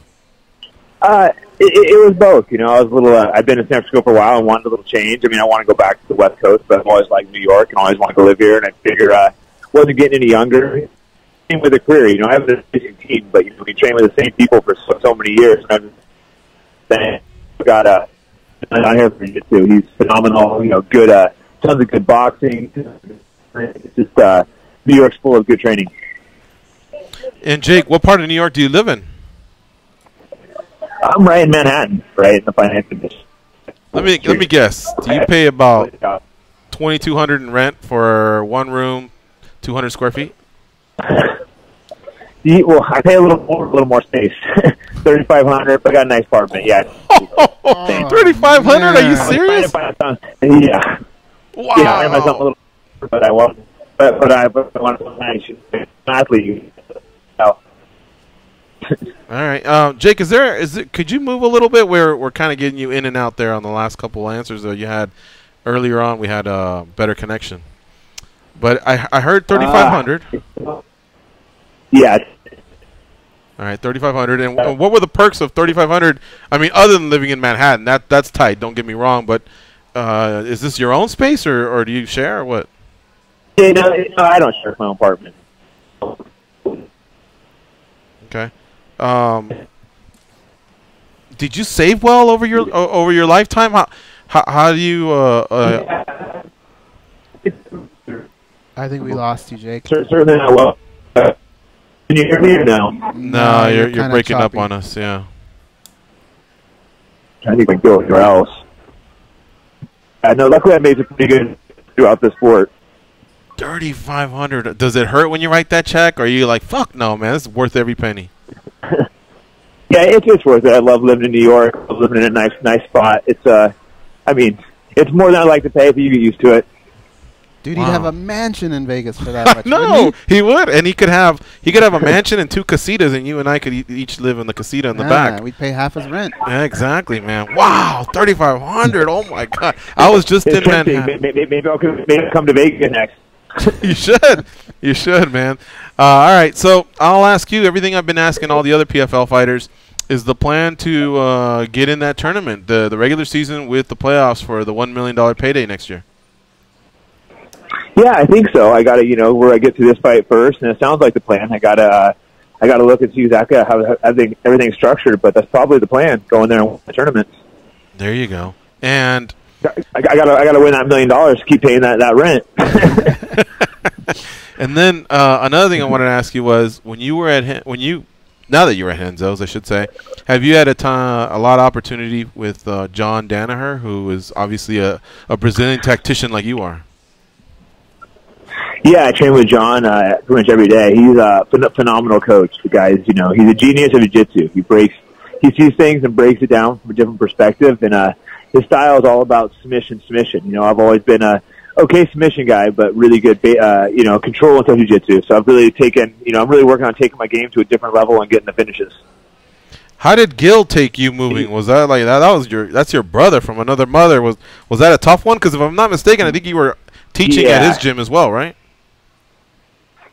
It was both. I was a little. I've been in San Francisco for a while and wanted a little change. I mean, I want to go back to the West Coast, but I've always liked New York and always wanted to live here. And I figured wasn't getting any younger. Same with a career, I have an amazing team, but we train with the same people for so many years. And I've got out here for jiu-jitsu. He's phenomenal. Good, tons of good boxing. It's just New York's full of good training. And Jake, what part of New York do you live in? I'm right in Manhattan, right in the financial district. Let me guess. Do you pay about $2,200 in rent for one room, 200 square feet? Well, I pay a little more space. $3,500, but I got a nice apartment. Yeah. $3,500? Are you serious? Yeah. Wow. Yeah, I myself a little, but I want, but I want to nice athlete. All right, Jake. Could you move a little bit? We're kind of getting you in and out there on the last couple of answers that you had earlier on. We had a better connection, but I heard 3,500. Yeah. All right, 3,500. And what were the perks of 3,500? I mean, other than living in Manhattan, that's tight. Don't get me wrong, but is this your own space or do you share or what? Yeah, no, I don't share my own apartment. Okay. Did you save well over your lifetime? How do you? I think we lost you, Jake. Certainly not well. Can you hear me or no? No, you're breaking up on us. Yeah. I think we can go anywhere else. No, luckily I made it pretty good throughout the sport. 3,500. Does it hurt when you write that check, or are you like, fuck no, man, this is worth every penny? Yeah, it's worth it. I love living in New York. I love living in a nice spot. It's I mean, it's more than I'd like to pay if you get used to it. Dude, he'd have a mansion in Vegas for that much. No, he would, and he could have a mansion and 2 casitas, and you and I could each live in the casita in the back. We'd pay half his rent. Yeah, exactly, man. Wow, 3,500. Oh my God, I was just in Manhattan. Maybe I'll come to Vegas next. You should, man. All right, so I'll ask you everything I've been asking all the other PFL fighters. Is the plan to get in that tournament, the regular season with the playoffs for the $1 million payday next year? Yeah, I think so. I got to, where I get to this fight first, and it sounds like the plan. I got to look and see exactly how everything's structured, but that's probably the plan. Go in there and win the tournament. There you go. And I got to win that $1 million to keep paying that rent. And then another thing I wanted to ask you was now that you're at Henzo's, I should say, have you had a lot of opportunity with John Danaher, who is obviously a Brazilian tactician like you are? Yeah, I train with John pretty much every day. He's a phenomenal coach. The guy's, he's a genius of jiu-jitsu. He sees things and breaks it down from a different perspective, and his style is all about submission. I've always been a okay submission guy, but really good, control until jiu-jitsu. So I've really I'm really working on taking my game to a different level and getting the finishes. How did Gil take you moving? Was that like that? That's your brother from another mother. Was that a tough one? Because if I'm not mistaken, I think you were teaching at his gym as well, right?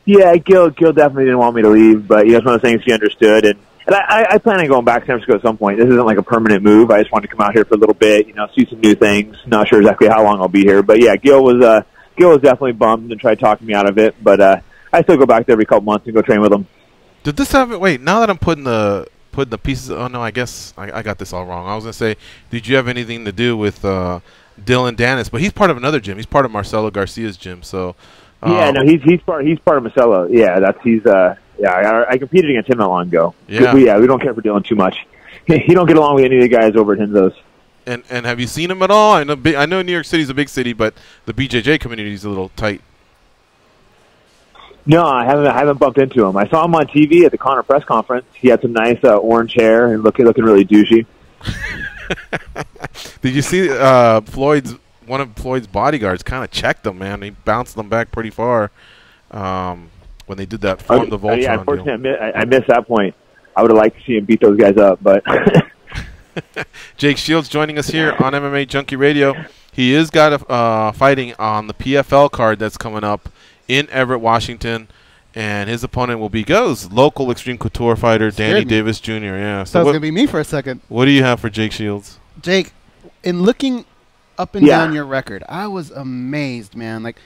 Yeah, Gil definitely didn't want me to leave, but it's one of the things he understood, and I plan on going back to San Francisco at some point. This isn't like a permanent move. I just wanted to come out here for a little bit, see some new things. Not sure exactly how long I'll be here, but yeah, Gil was definitely bummed and tried talking me out of it, but I still go back there every couple months and go train with him. Did this happen? Wait, now that I'm putting the pieces. Oh no, I guess I got this all wrong. I was gonna say, did you have anything to do with Dylan Dennis? But he's part of another gym. He's part of Marcelo Garcia's gym. So yeah, no, he's part of Marcelo. Yeah, I competed against him not long ago. Yeah, we don't care for Dylan too much. He don't get along with any of the guys over at Henzo's. And have you seen him at all? I know New York City's a big city, but the BJJ community is a little tight. No, I haven't bumped into him. I saw him on TV at the Conor press conference. He had some nice orange hair and looking really douchey. Did you see one of Floyd's bodyguards kind of checked him, man? He bounced them back pretty far when they did that Form the Voltron. Yeah, unfortunately, I missed that point. I would have liked to see him beat those guys up, but Jake Shields joining us here on MMA Junkie Radio. He is fighting on the PFL card that's coming up in Everett, Washington, and his opponent will be local Extreme Couture fighter Danny Davis Jr. Yeah, so it's gonna be me for a second. What do you have for Jake Shields? Jake, in looking up and down your record, I was amazed, man. Like,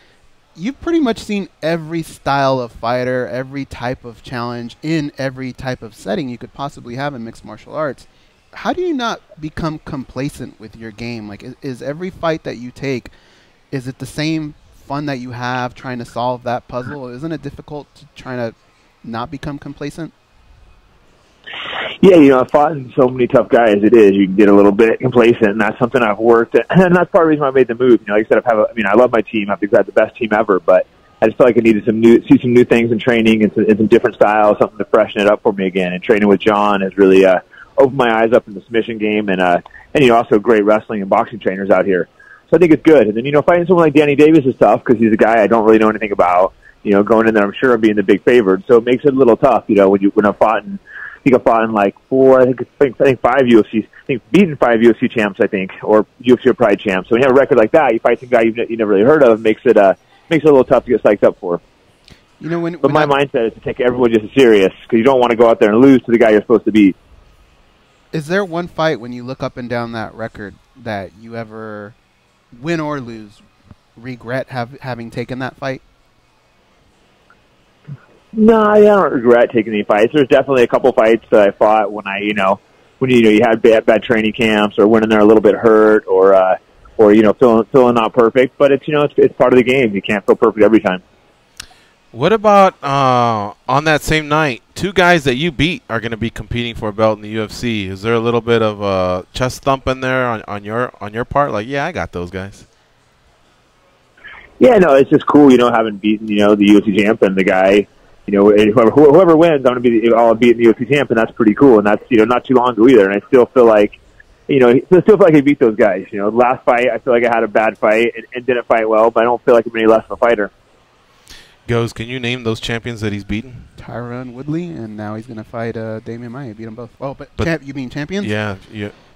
you've pretty much seen every style of fighter, every type of challenge in every type of setting you could possibly have in mixed martial arts. How do you not become complacent with your game? Like, is every fight that you take, is it the same fun that you have trying to solve that puzzle? Isn't it difficult to try to not become complacent? Yeah, I've fought in so many tough guys. It is. You can get a little bit complacent, and that's something I've worked at. And that's part of the reason why I made the move. Like I said, I love my team. I think I've got the best team ever, but I just felt like I needed see some new things in training and some different styles, something to freshen it up for me again. And training with John has really opened my eyes up in the submission game, and also great wrestling and boxing trainers out here. So I think it's good. And then, fighting someone like Danny Davis is tough because he's a guy I don't really know anything about. Going in there, I'm sure I'm being the big favorite. So it makes it a little tough, when I've fought in think I fought in like four, I think five UFC, beaten five UFC champs, I think, or UFC or Pride champs. So when you have a record like that, you fight some guy you never really heard of, makes it a little tough to get psyched up for. You know, but my mindset is to take everyone just as serious, because you don't want to go out there and lose to the guy you're supposed to beat. Is there one fight when you look up and down that record that you ever, win or lose, regret having taken that fight? No, I don't regret taking any fights. There's definitely a couple fights that I fought when you had bad training camps, or went in there a little bit hurt, or feeling not perfect. But it's part of the game. You can't feel perfect every time. What about on that same night, two guys that you beat are going to be competing for a belt in the UFC? Is there a little bit of chest thump in there on your part? Like, yeah, I got those guys. Yeah, no, it's just cool, having beaten the UFC champ and the guy. Whoever wins, I'm going to be all beating the UFC champ, and that's pretty cool. And that's not too long ago either. And I still feel like, I beat those guys. Last fight, I feel like I had a bad fight and didn't fight well, but I don't feel like I'm any less of a fighter. Goes, can you name those champions that he's beaten? Tyron Woodley, and now he's going to fight Damian Maia. Beat them both. Oh, but you mean champions? Yeah,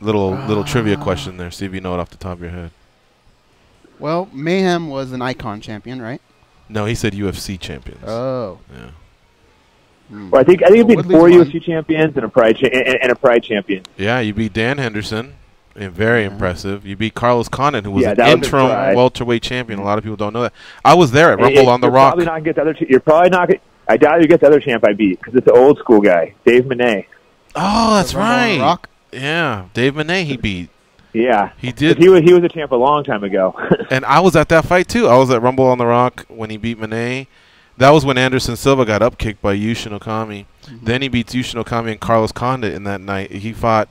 little trivia question there. See if you know it off the top of your head. Well, Mayhem was an Icon champion, right? No, he said UFC champions. Oh, yeah. Well, I think he beat four UFC champions and a Pride champion. Yeah, you beat Dan Henderson. Very impressive. You beat Carlos Condit, who was an interim welterweight champion. A lot of people don't know that. I was there at Rumble on the Rock. Probably not get the other. You're probably not. I doubt you get the other champ I beat, because it's the old school guy, Dave Manet. Oh, that's right. Rock? Yeah, Dave Manet he beat. Yeah, he did. He was a champ a long time ago. And I was at that fight too. I was at Rumble on the Rock when he beat Manet. That was when Anderson Silva got upkicked by Yushin Okami. Then he beats Yushin Okami and Carlos Condit in that night. He fought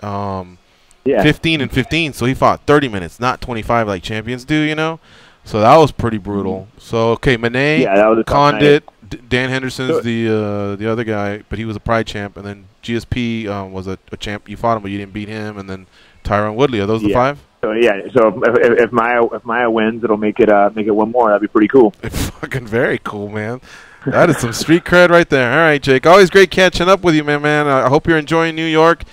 15 and 15, so he fought 30 minutes, not 25 like champions do, So that was pretty brutal. So, okay, Manet, Condit, Dan Henderson's the other guy, but he was a Pride champ. And then GSP was a champ. You fought him, but you didn't beat him. And then Tyron Woodley. Are those the five? So if Maya wins, it'll make it one more. That'd be pretty cool. Fucking very cool, man. That is some street cred right there. All right, Jake. Always great catching up with you, man. I hope you're enjoying New York,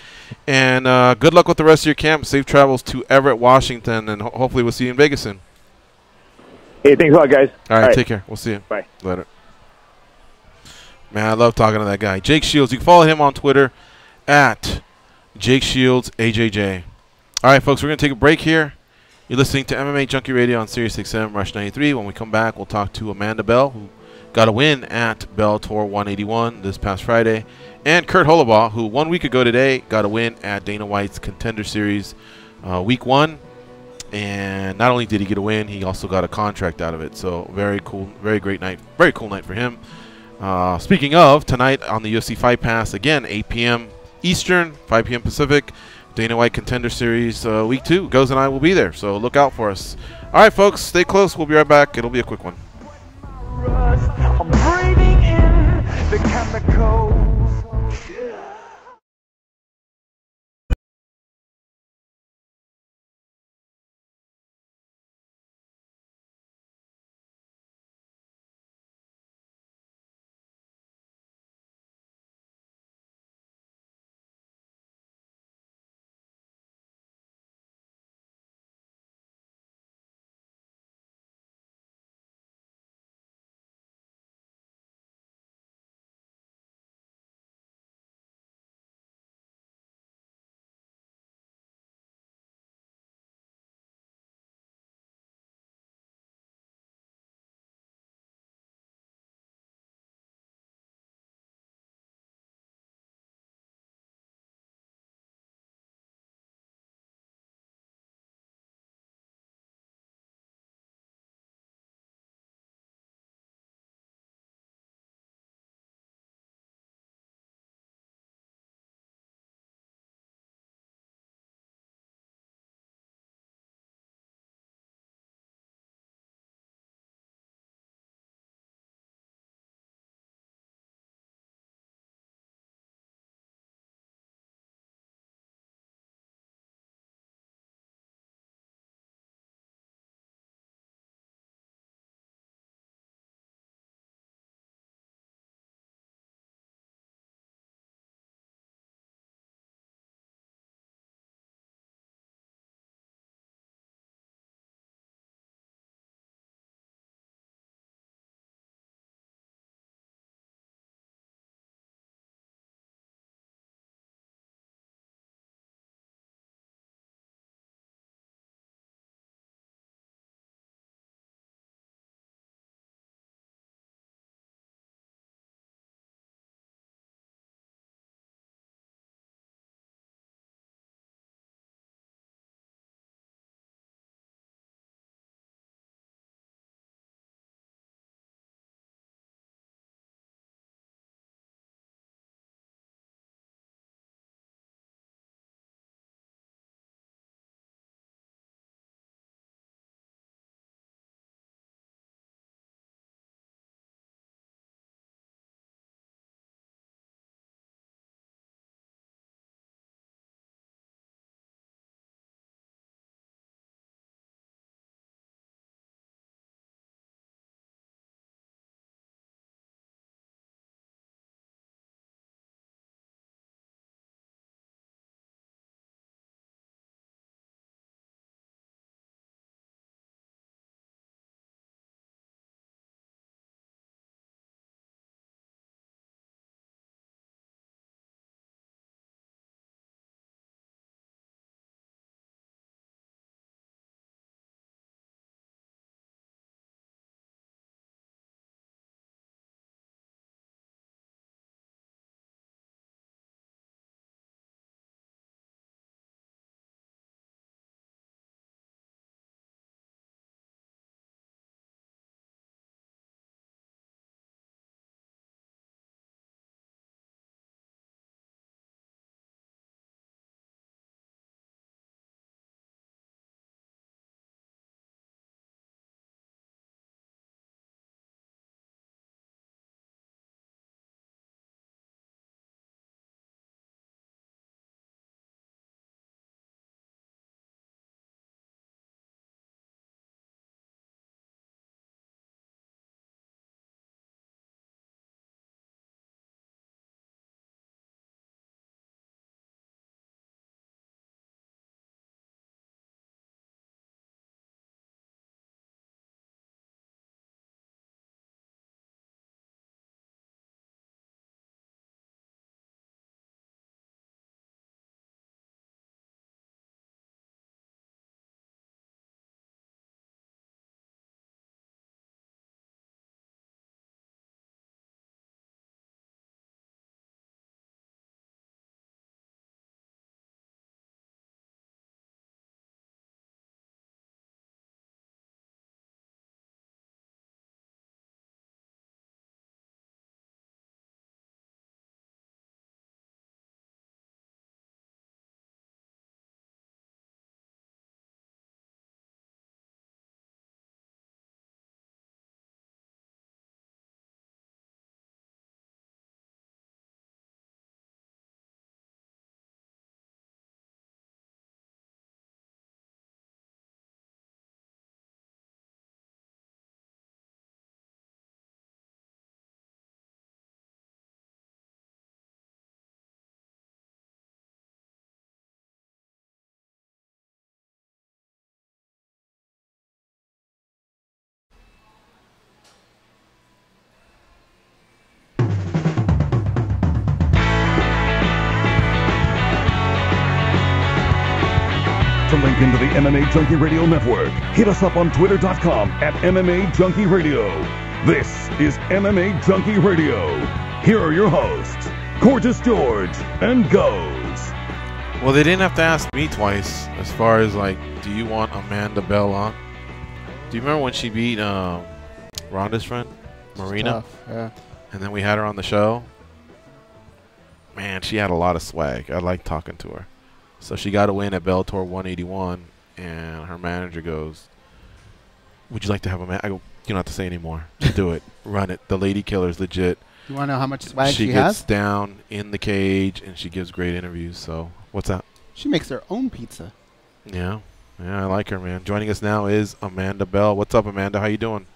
and good luck with the rest of your camp. Safe travels to Everett, Washington, and hopefully we'll see you in Vegas soon. Hey, thanks a lot, guys. All right, take care. We'll see you. Bye. Later. Man, I love talking to that guy. Jake Shields. You can follow him on Twitter at Jake Shields AJJ. All right, folks, we're going to take a break here. You're listening to MMA Junkie Radio on Sirius XM Rush 93. When we come back, we'll talk to Amanda Bell, who got a win at Bellator 181 this past Friday, and Kurt Holobaugh, who 1 week ago today got a win at Dana White's Contender Series Week 1. And not only did he get a win, he also got a contract out of it. So very cool, very great night, very cool night for him. Speaking of, tonight on the UFC Fight Pass, again, 8 p.m. Eastern, 5 p.m. Pacific, Dana White Contender Series Week 2. Goes and I will be there, so look out for us. All right, folks, stay close. We'll be right back. It'll be a quick one. I'm breathing in the chemicals. to link into the MMA Junkie Radio Network. Hit us up on Twitter.com at MMA Junkie Radio. This is MMA Junkie Radio. Here are your hosts, Gorgeous George and Goes. Well, they didn't have to ask me twice as far as, like, do you want Amanda Bell on? Do you remember when she beat Ronda's friend, Marina? Yeah. And then we had her on the show? Man, she had a lot of swag. I liked talking to her. So she got a win at Bellator 181, and her manager goes, would you like to have a man? I go, you don't have to say anymore. Do it. Run it. The lady killer's legit. You want to know how much swag she gets has? down in the cage, and she gives great interviews. So what's that? She makes her own pizza. Yeah. Yeah, I like her, man. Joining us now is Amanda Bell. What's up, Amanda? How you doing?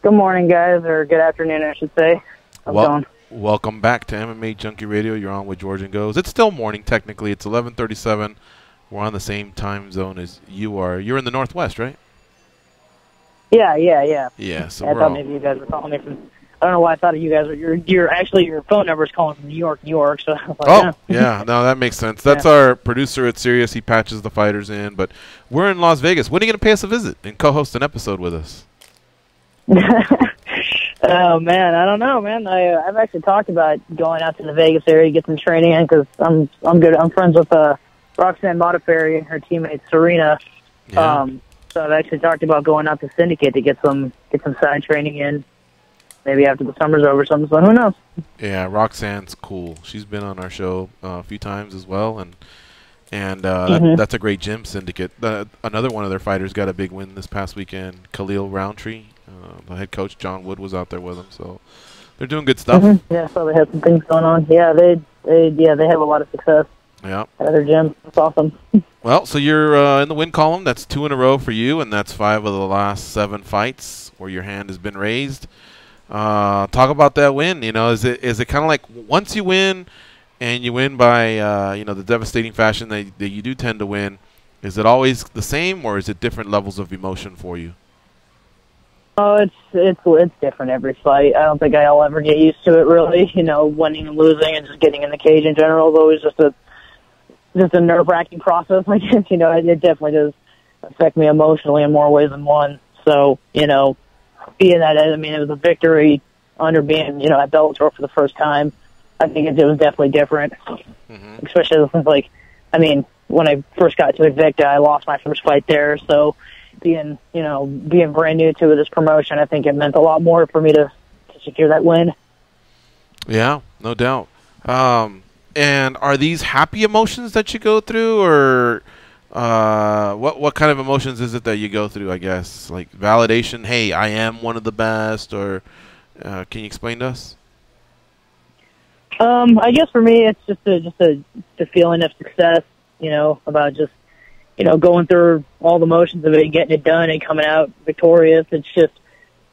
Good morning, guys, or good afternoon, I should say. How's it going? Welcome back to MMA Junkie Radio. You're on with George and Goes. It's still morning, technically. It's 11:37. We're on the same time zone as you are. You're in the Northwest, right? Yeah. Yeah, so I thought maybe you guys were calling me from... I don't know why I thought of you guys. Your phone number is calling from New York, so I was like, yeah. No, that makes sense. That's our producer at Sirius. He patches the fighters in, but we're in Las Vegas. When are you going to pay us a visit and co-host an episode with us? Oh, man, I don't know, man. I've actually talked about going out to the Vegas area to get some training in because I'm good. I'm friends with Roxanne Modafferi and her teammate Serena. Yeah. So I've actually talked about going out to Syndicate to get some side training in. Maybe after the summer's over, something. So who knows? Yeah, Roxanne's cool. She's been on our show a few times as well, and that's a great gym, Syndicate. Another one of their fighters got a big win this past weekend. Khalil Roundtree, the head coach John Wood was out there with him, so they're doing good stuff. Yeah, so they have some things going on. Yeah, they have a lot of success. Yeah, at their gym. That's awesome. Well, so you're in the win column. That's 2 in a row for you, and that's 5 of the last 7 fights where your hand has been raised. Talk about that win. You know, is it kind of like once you win, and you win by the devastating fashion that you do tend to win? Is it always the same, or is it different levels of emotion for you? Oh, it's different every fight. I don't think I'll ever get used to it really. You know, winning and losing and just getting in the cage in general is always just a nerve-wracking process. Like, you know, it definitely does affect me emotionally in more ways than one. So, you know, being that, I mean, it was a victory under being, you know, at Bellator for the first time. I think it was definitely different, especially since, like, I mean, when I first got to Invicta, I lost my first fight there. So being brand new to this promotion, I think it meant a lot more for me to secure that win. Yeah, no doubt. And are these happy emotions that you go through, or what kind of emotions is it that you go through, I guess? Like validation, hey, I am one of the best, or can you explain to us? I guess for me, it's just the feeling of success, you know, about just, you know, going through all the motions of it and getting it done and coming out victorious. It's just,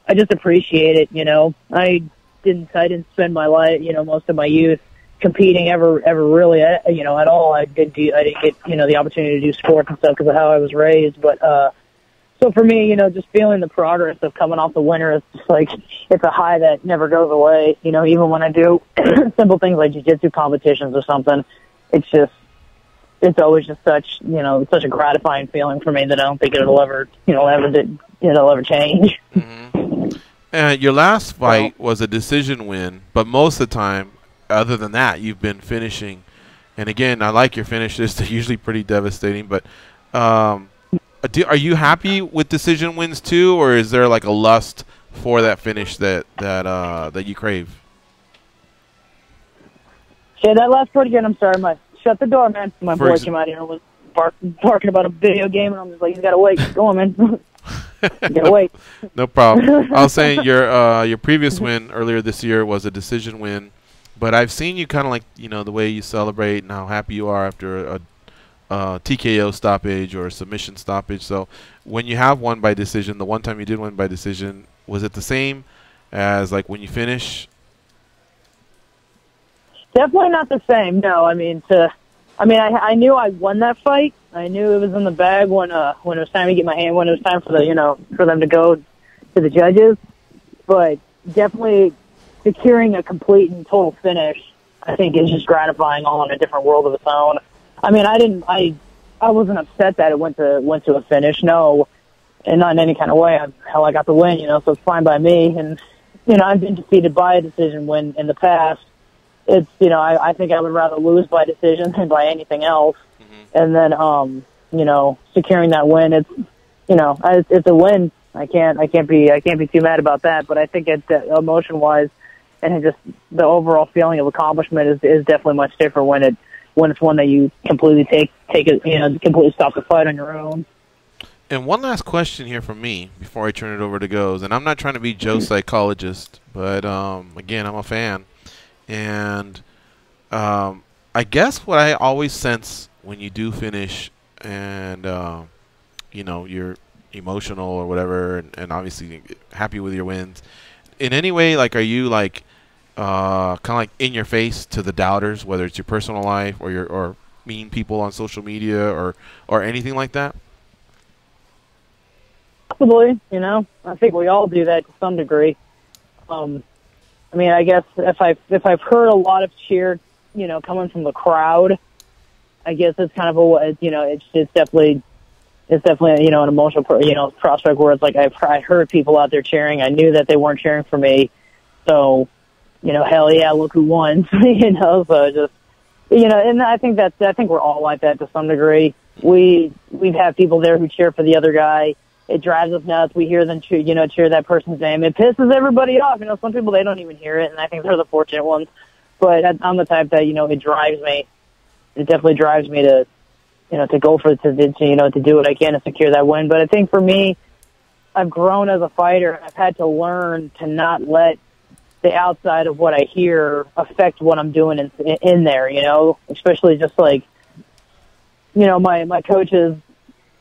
I just appreciate it, you know. I didn't spend my life, you know, most of my youth competing ever really, you know, at all. I didn't get, you know, the opportunity to do sports and stuff because of how I was raised. But, so for me, you know, just feeling the progress of coming off the winner, it's just like, it's a high that never goes away. You know, even when I do simple things like jiu-jitsu competitions or something, it's always just such, you know, such a gratifying feeling for me that I don't think it'll ever change. Your last fight was a decision win, but most of the time, other than that, you've been finishing. And again, I like your finishes. They're usually pretty devastating, but are you happy with decision wins too, or is there like a lust for that finish that you crave? Yeah, that last pretty good. I'm sorry, shut the door, man. My boy came out here and was barking about a video game, and I'm just like, he's got to wait. Go on, man. You gotta wait. No problem. I was saying your previous win earlier this year was a decision win, but I've seen you kind of like, you know, the way you celebrate and how happy you are after a TKO stoppage or a submission stoppage. So when you have won by decision, the one time you did win by decision, was it the same as like when you finish? Definitely not the same. No, I mean, I knew I won that fight. I knew it was in the bag when it was time to get my hand, when it was time for for them to go to the judges. But definitely securing a complete and total finish, I think, is just gratifying all in a different world of its own. I mean, I I wasn't upset that it went to a finish. No, and not in any kind of way. Hell, I got the win, so it's fine by me. And I've been defeated by a decision win in the past. It's I think I would rather lose by decision than by anything else. And then securing that win, it's a win. I can't be too mad about that. But I think emotion wise, and just the overall feeling of accomplishment is definitely much different when it's one that you completely take it, completely stop the fight on your own. And one last question here from me before I turn it over to Goes. And I'm not trying to be Joe's psychologist, but again, I'm a fan. And I guess what I always sense when you do finish and, you're emotional or whatever, and obviously happy with your wins, in any way, like, are you like kind of like in your face to the doubters, whether it's your personal life or mean people on social media or anything like that? Possibly, I think we all do that to some degree. I guess if I've heard a lot of cheer, coming from the crowd, I guess it's kind of it's definitely an emotional prospect where it's like I heard people out there cheering. I knew that they weren't cheering for me, so hell yeah, look who won. So just and I think we're all like that to some degree. We've had people there who cheer for the other guy. It drives us nuts. We hear them cheer that person's name. It pisses everybody off. Some people, they don't even hear it, and I think they're the fortunate ones. But I'm the type that, it drives me. It definitely drives me to, to go for it, to do what I can to secure that win. But I think for me, I've grown as a fighter. I've had to learn to not let the outside of what I hear affect what I'm doing in there, especially just like, my coaches,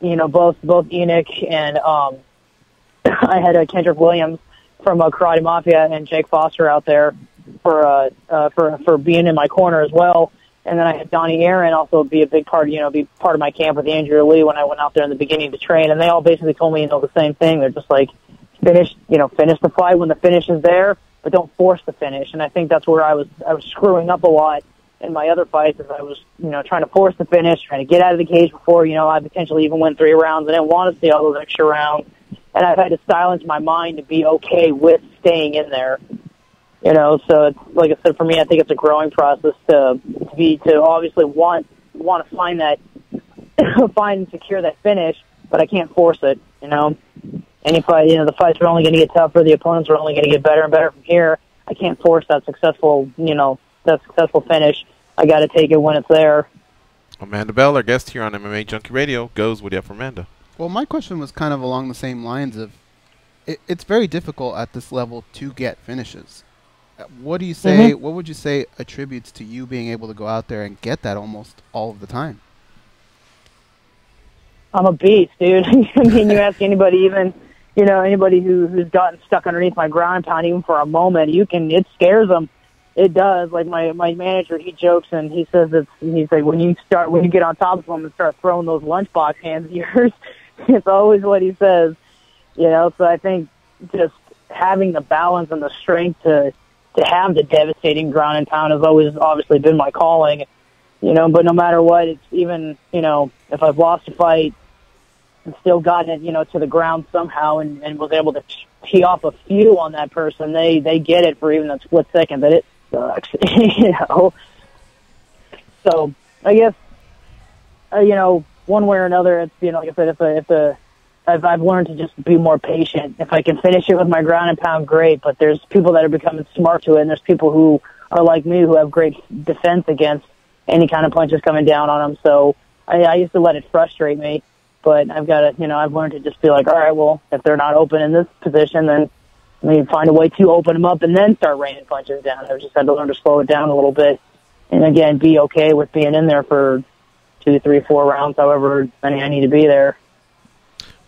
both Enoch and I had Kendrick Williams from Karate Mafia and Jake Foster out there for being in my corner as well. And then I had Donnie Aaron also be a big part, be part of my camp with Andrew Lee when I went out there in the beginning to train. And they all basically told me, the same thing. They're just like, finish the fight when the finish is there, but don't force the finish. And I think that's where I was screwing up a lot in my other fights, as I was, trying to force the finish, trying to get out of the cage before, I potentially even win 3 rounds. I didn't want to see all those extra rounds. And I've had to silence my mind to be okay with staying in there. So it's, like I said, for me, I think it's a growing process to obviously want to find and secure that finish, but I can't force it, Any fight, the fights are only going to get tougher. The opponents are only going to get better and better from here. I can't force that successful finish. I got to take it when it's there. Amanda Bell, our guest here on MMA Junkie Radio. Goes, what do you have for Amanda? Well, my question was kind of along the same lines of it's very difficult at this level to get finishes. What do you say? What would you say attributes to you being able to go out there and get that almost all of the time? I'm a beast, dude. You ask anybody, even anybody who's gotten stuck underneath my ground and pound even for a moment, it scares them. It does. Like my manager, he jokes and he says he's like, when you get on top of them and start throwing those lunchbox hands of yours, it's always what he says. So I think just having the balance and the strength to have the devastating ground and pound has always obviously been my calling. But no matter what, it's even, if I've lost a fight and still gotten it, to the ground somehow and was able to tee off a few on that person, they get it for even a split second that it sucks, So I guess, one way or another, it's, like I said, I've learned to just be more patient. If I can finish it with my ground and pound, great. But there's people that are becoming smart to it, and there's people who are like me who have great defense against any kind of punches coming down on them. So I used to let it frustrate me, but I've got to, I've learned to just be like, all right, well, if they're not open in this position, then let me find a way to open them up and then start raining punches down. I've just had to learn to slow it down a little bit, and again, be okay with being in there for 2, 3, 4 rounds, however many I need to be there.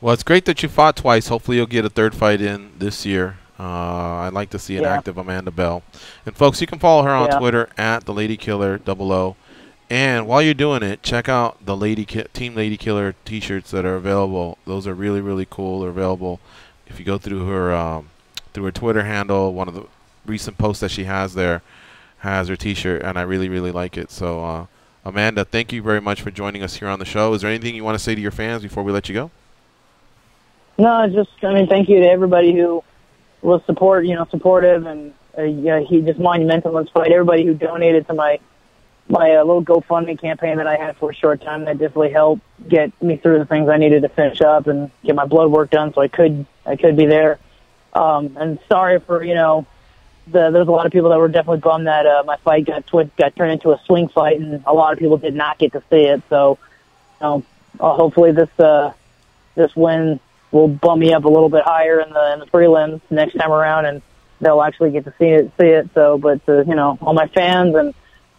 Well, it's great that you fought twice. Hopefully you'll get a third fight in this year. I'd like to see an active Amanda Bell. And, folks, you can follow her on Twitter at TheLadyKiller00. And while you're doing it, check out the Team Lady Killer T-shirts that are available. Those are really, really cool. They're available if you go through her Twitter handle. One of the recent posts that she has there has her T-shirt, and I really, really like it. So Amanda, thank you very much for joining us here on the show. Is there anything you want to say to your fans before we let you go? No, just, I mean, thank you to everybody who was supportive, and he just monumental in this fight. Everybody who donated to my little GoFundMe campaign that I had for a short time, that definitely helped get me through the things I needed to finish up and get my blood work done, so I could be there. And sorry for there's a lot of people that were definitely bummed that my fight got turned into a swing fight, and a lot of people did not get to see it. So, hopefully this win will bump me up a little bit higher in the prelims next time around, and they'll actually get to see it. So, but all my fans and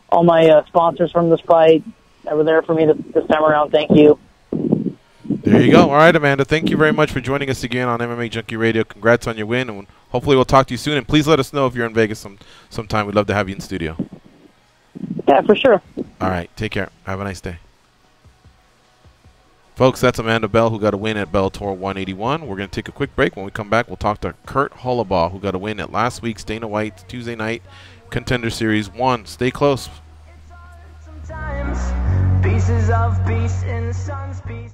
all my sponsors from this fight that were there for me this time around, thank you. There you go. All right, Amanda, thank you very much for joining us again on MMA Junkie Radio. Congrats on your win, and hopefully we'll talk to you soon. And please let us know if you're in Vegas sometime. We'd love to have you in studio. Yeah, for sure. All right, take care. Have a nice day. Folks, that's Amanda Bell, who got a win at Bellator 181. We're going to take a quick break. When we come back, we'll talk to Kurt Hollabaugh, who got a win at last week's Dana White Tuesday Night Contender Series 1. Stay close. Pieces of peace in the sun's peace.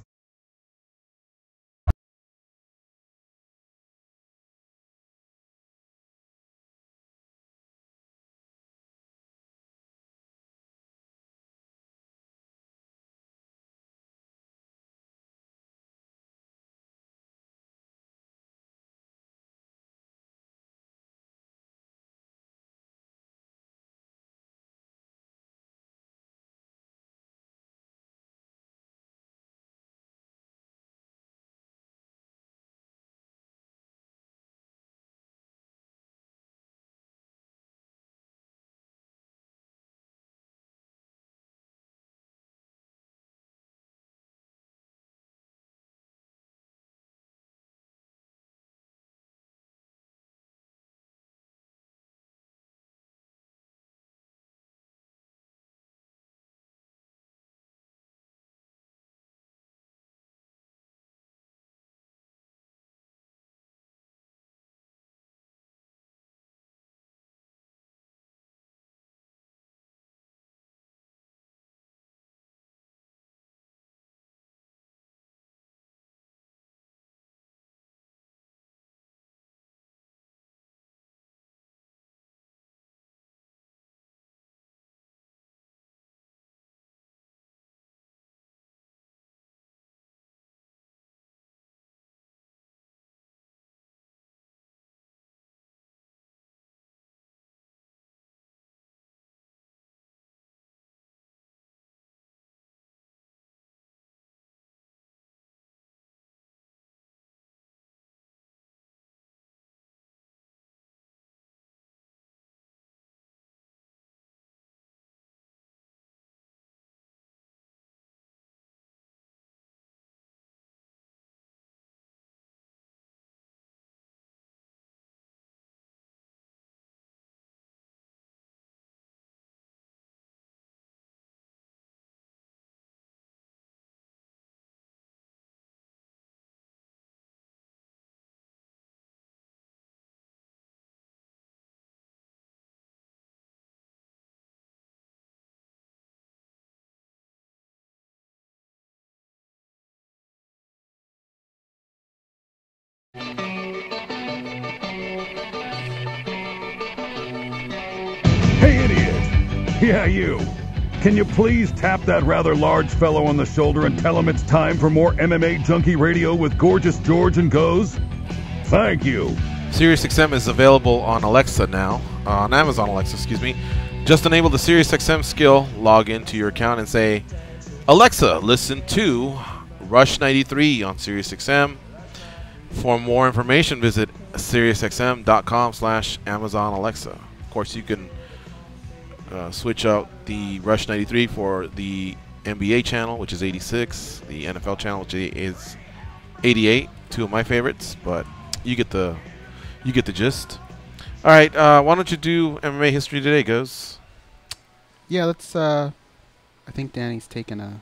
Hey, idiot! Yeah, you. Can you please tap that rather large fellow on the shoulder and tell him it's time for more MMA Junkie Radio with Gorgeous George and Goes? Thank you. SiriusXM is available on Alexa now, on Amazon Alexa, excuse me. Just enable the SiriusXM skill, log into your account and say, Alexa, listen to Rush 93 on SiriusXM. For more information, visit SiriusXM.com/Amazon Alexa. Of course, you can switch out the Rush 93 for the NBA channel, which is 86, the NFL channel, which is 88, two of my favorites, but you get the gist. All right, why don't you do MMA history today, Goes? Yeah, let's. I think Danny's taking a.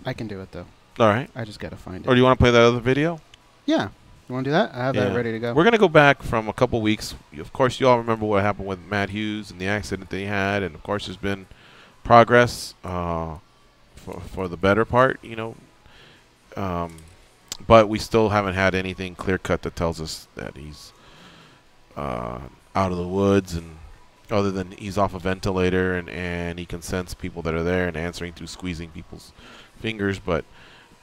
I can do it though. All right. I just gotta find it. Or do you want to play that other video? Yeah. You want to do that? I have that ready to go. We're going to go back from a couple weeks. Of course, you all remember what happened with Matt Hughes and the accident they had. And, of course, there's been progress for the better part, you know. But we still haven't had anything clear-cut that tells us that he's out of the woods, and other than he's off a ventilator and he can sense people that are there and answering through squeezing people's fingers. But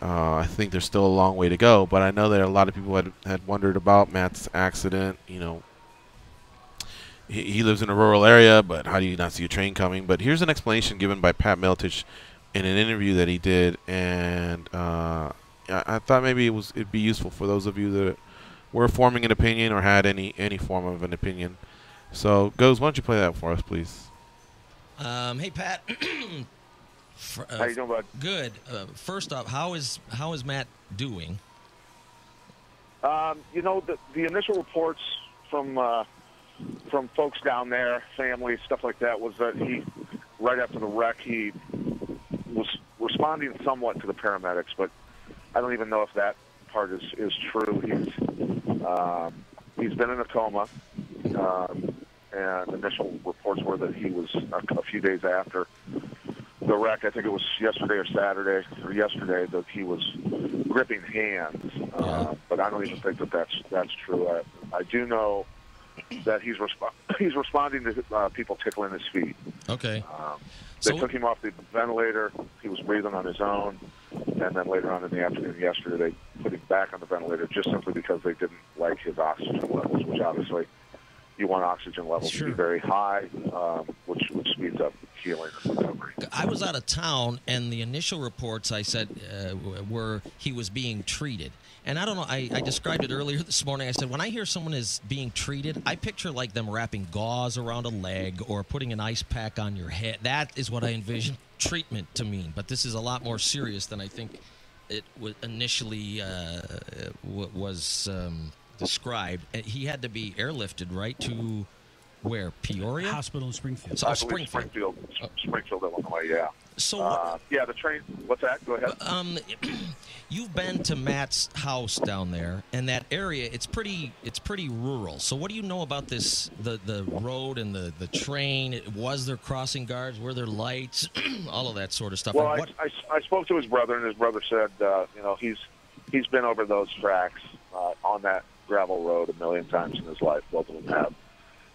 I think there's still a long way to go. But I know that a lot of people had wondered about Matt's accident. You know, he lives in a rural area, but how do you not see a train coming? But here's an explanation given by Pat Miltich in an interview that he did, and I thought maybe it'd be useful for those of you that were forming an opinion or had any form of an opinion. So, Goes, why don't you play that for us, please? Hey, Pat. How you doing, bud? Good. First off, how is Matt doing? You know, the initial reports from folks down there, family, stuff like that, was that he, right after the wreck, he was responding somewhat to the paramedics, but I don't even know if that part is true. He's been in a coma, and initial reports were that he was a few days after the wreck. I think it was yesterday or Saturday or yesterday that he was gripping hands, but I don't even think that's true. I do know that he's responding to people tickling his feet. Okay. They took him off the ventilator. He was breathing on his own. And then later on in the afternoon yesterday, they put him back on the ventilator just simply because they didn't like his oxygen levels, which obviously you want oxygen levels to be very high, which speeds up healing and recovery. I was out of town, and the initial reports I said were he was being treated. And I don't know, I described it earlier this morning. I said, when I hear someone is being treated, I picture like them wrapping gauze around a leg or putting an ice pack on your head. That is what I envision treatment to mean. But this is a lot more serious than I think it initially was described. He had to be airlifted, right, to where? Peoria? Hospital in Springfield. I believe Springfield, Illinois, yeah. So yeah, the train. What's that? Go ahead. You've been to Matt's house down there, and that area, it's pretty rural. So what do you know about this, the road and the train? Was there crossing guards? Were there lights? All of that sort of stuff. Well, I spoke to his brother, and his brother said, you know, he's been over those tracks on that gravel road a million times in his life. Both of them have.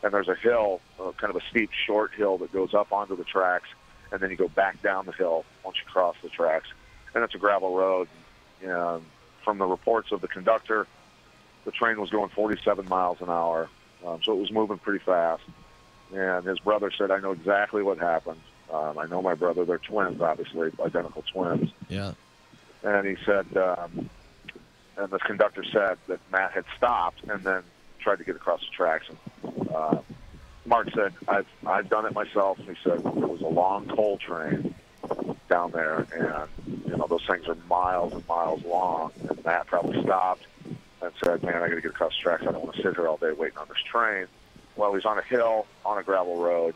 And there's a hill, kind of a steep, short hill that goes up onto the tracks, and then you go back down the hill once you cross the tracks. And it's a gravel road. From the reports of the conductor, the train was going 47 miles an hour, so it was moving pretty fast. And his brother said, I know exactly what happened. I know my brother. They're twins, obviously, identical twins. Yeah. And he said, and the conductor said that Matt had stopped and then tried to get across the tracks. And Mark said, I've done it myself. He said, it was a long coal train down there, and you know those things are miles and miles long. And Matt probably stopped and said, "Man, I got to get across the tracks. I don't want to sit here all day waiting on this train." Well, he's on a hill on a gravel road,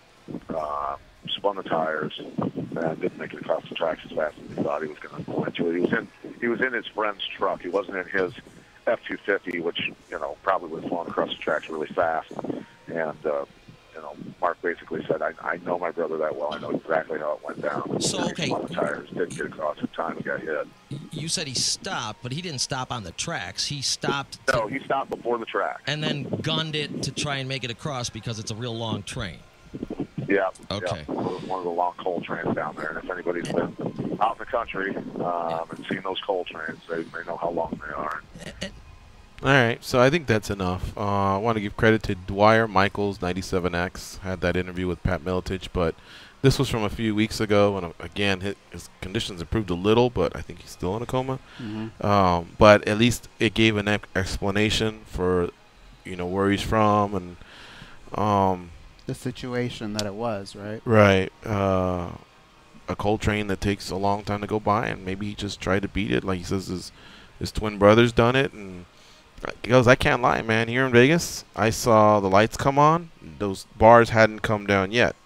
spun the tires, and didn't make it across the tracks as fast as he thought he was going to. Eventually, he was in his friend's truck. He wasn't in his F-250, which probably would have flown across the tracks really fast. And Mark basically said, I know my brother that well. I know exactly how it went down. So, okay. The tires didn't get across in time and got hit. You said he stopped, but he didn't stop on the tracks. He stopped. No, he stopped before the track. And then gunned it to try and make it across because it's a real long train. Yeah. Okay. Yeah. One of the long coal trains down there. And if anybody's been out in the country and seen those coal trains, they know how long they are. All right, so I think that's enough. I want to give credit to Dwyer Michaels, 97X, had that interview with Pat Miltich, but this was from a few weeks ago, and again, his conditions improved a little, but I think he's still in a coma. Mm-hmm. But at least it gave an explanation for, where he's from and the situation that it was, right? Right. A coal train that takes a long time to go by, and maybe he just tried to beat it. Like he says, his twin brother's done it, and he goes, I can't lie, man. Here in Vegas, I saw the lights come on. Those bars hadn't come down yet.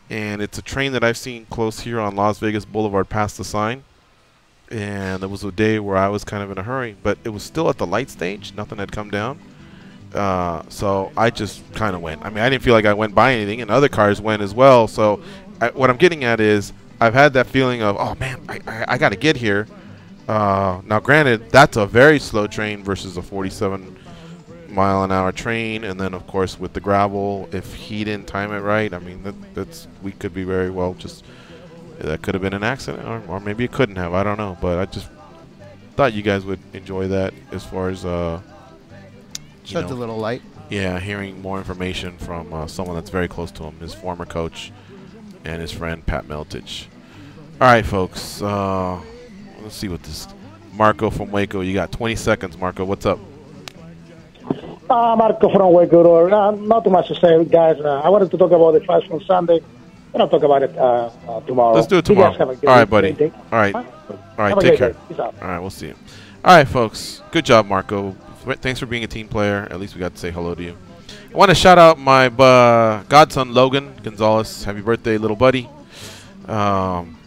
And it's a train that I've seen close here on Las Vegas Boulevard past the sign. and there was a day where I was kind of in a hurry, but it was still at the light stage. Nothing had come down. So I just kind of went. I mean, I didn't feel like I went by anything, and other cars went as well. So what I'm getting at is I've had that feeling of, oh, man, I got to get here. Now, granted, that's a very slow train versus a 47-mile-an-hour train. And then, of course, with the gravel, if he didn't time it right, I mean, we could be very well just – that could have been an accident, or maybe it couldn't have. I don't know. But I just thought you guys would enjoy that as far as Sheds a little light. Yeah, hearing more information from someone that's very close to him, his former coach and his friend Pat Meltich. All right, folks. Let's see what this Marco from Waco. You got 20 seconds, Marco. What's up? Marco from Waco. Not too much to say, guys. I wanted to talk about the fight from Sunday. We'll talk about it tomorrow. Let's do it tomorrow. All right, buddy. All right. All right, take care. All right, we'll see you. All right, folks. Good job, Marco. Thanks for being a team player. At least we got to say hello to you. I want to shout out my godson, Logan Gonzalez. Happy birthday, little buddy.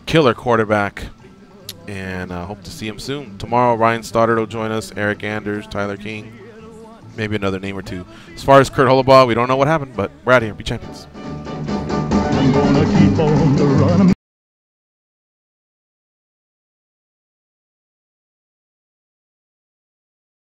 Killer quarterback. And hope to see him soon. Tomorrow, Ryan Stoddard will join us. Eric Anders, Tyler King. Maybe another name or two. As far as Kurt Hollabaugh, we don't know what happened, but we're out of here. Be champions. I'm gonna keep on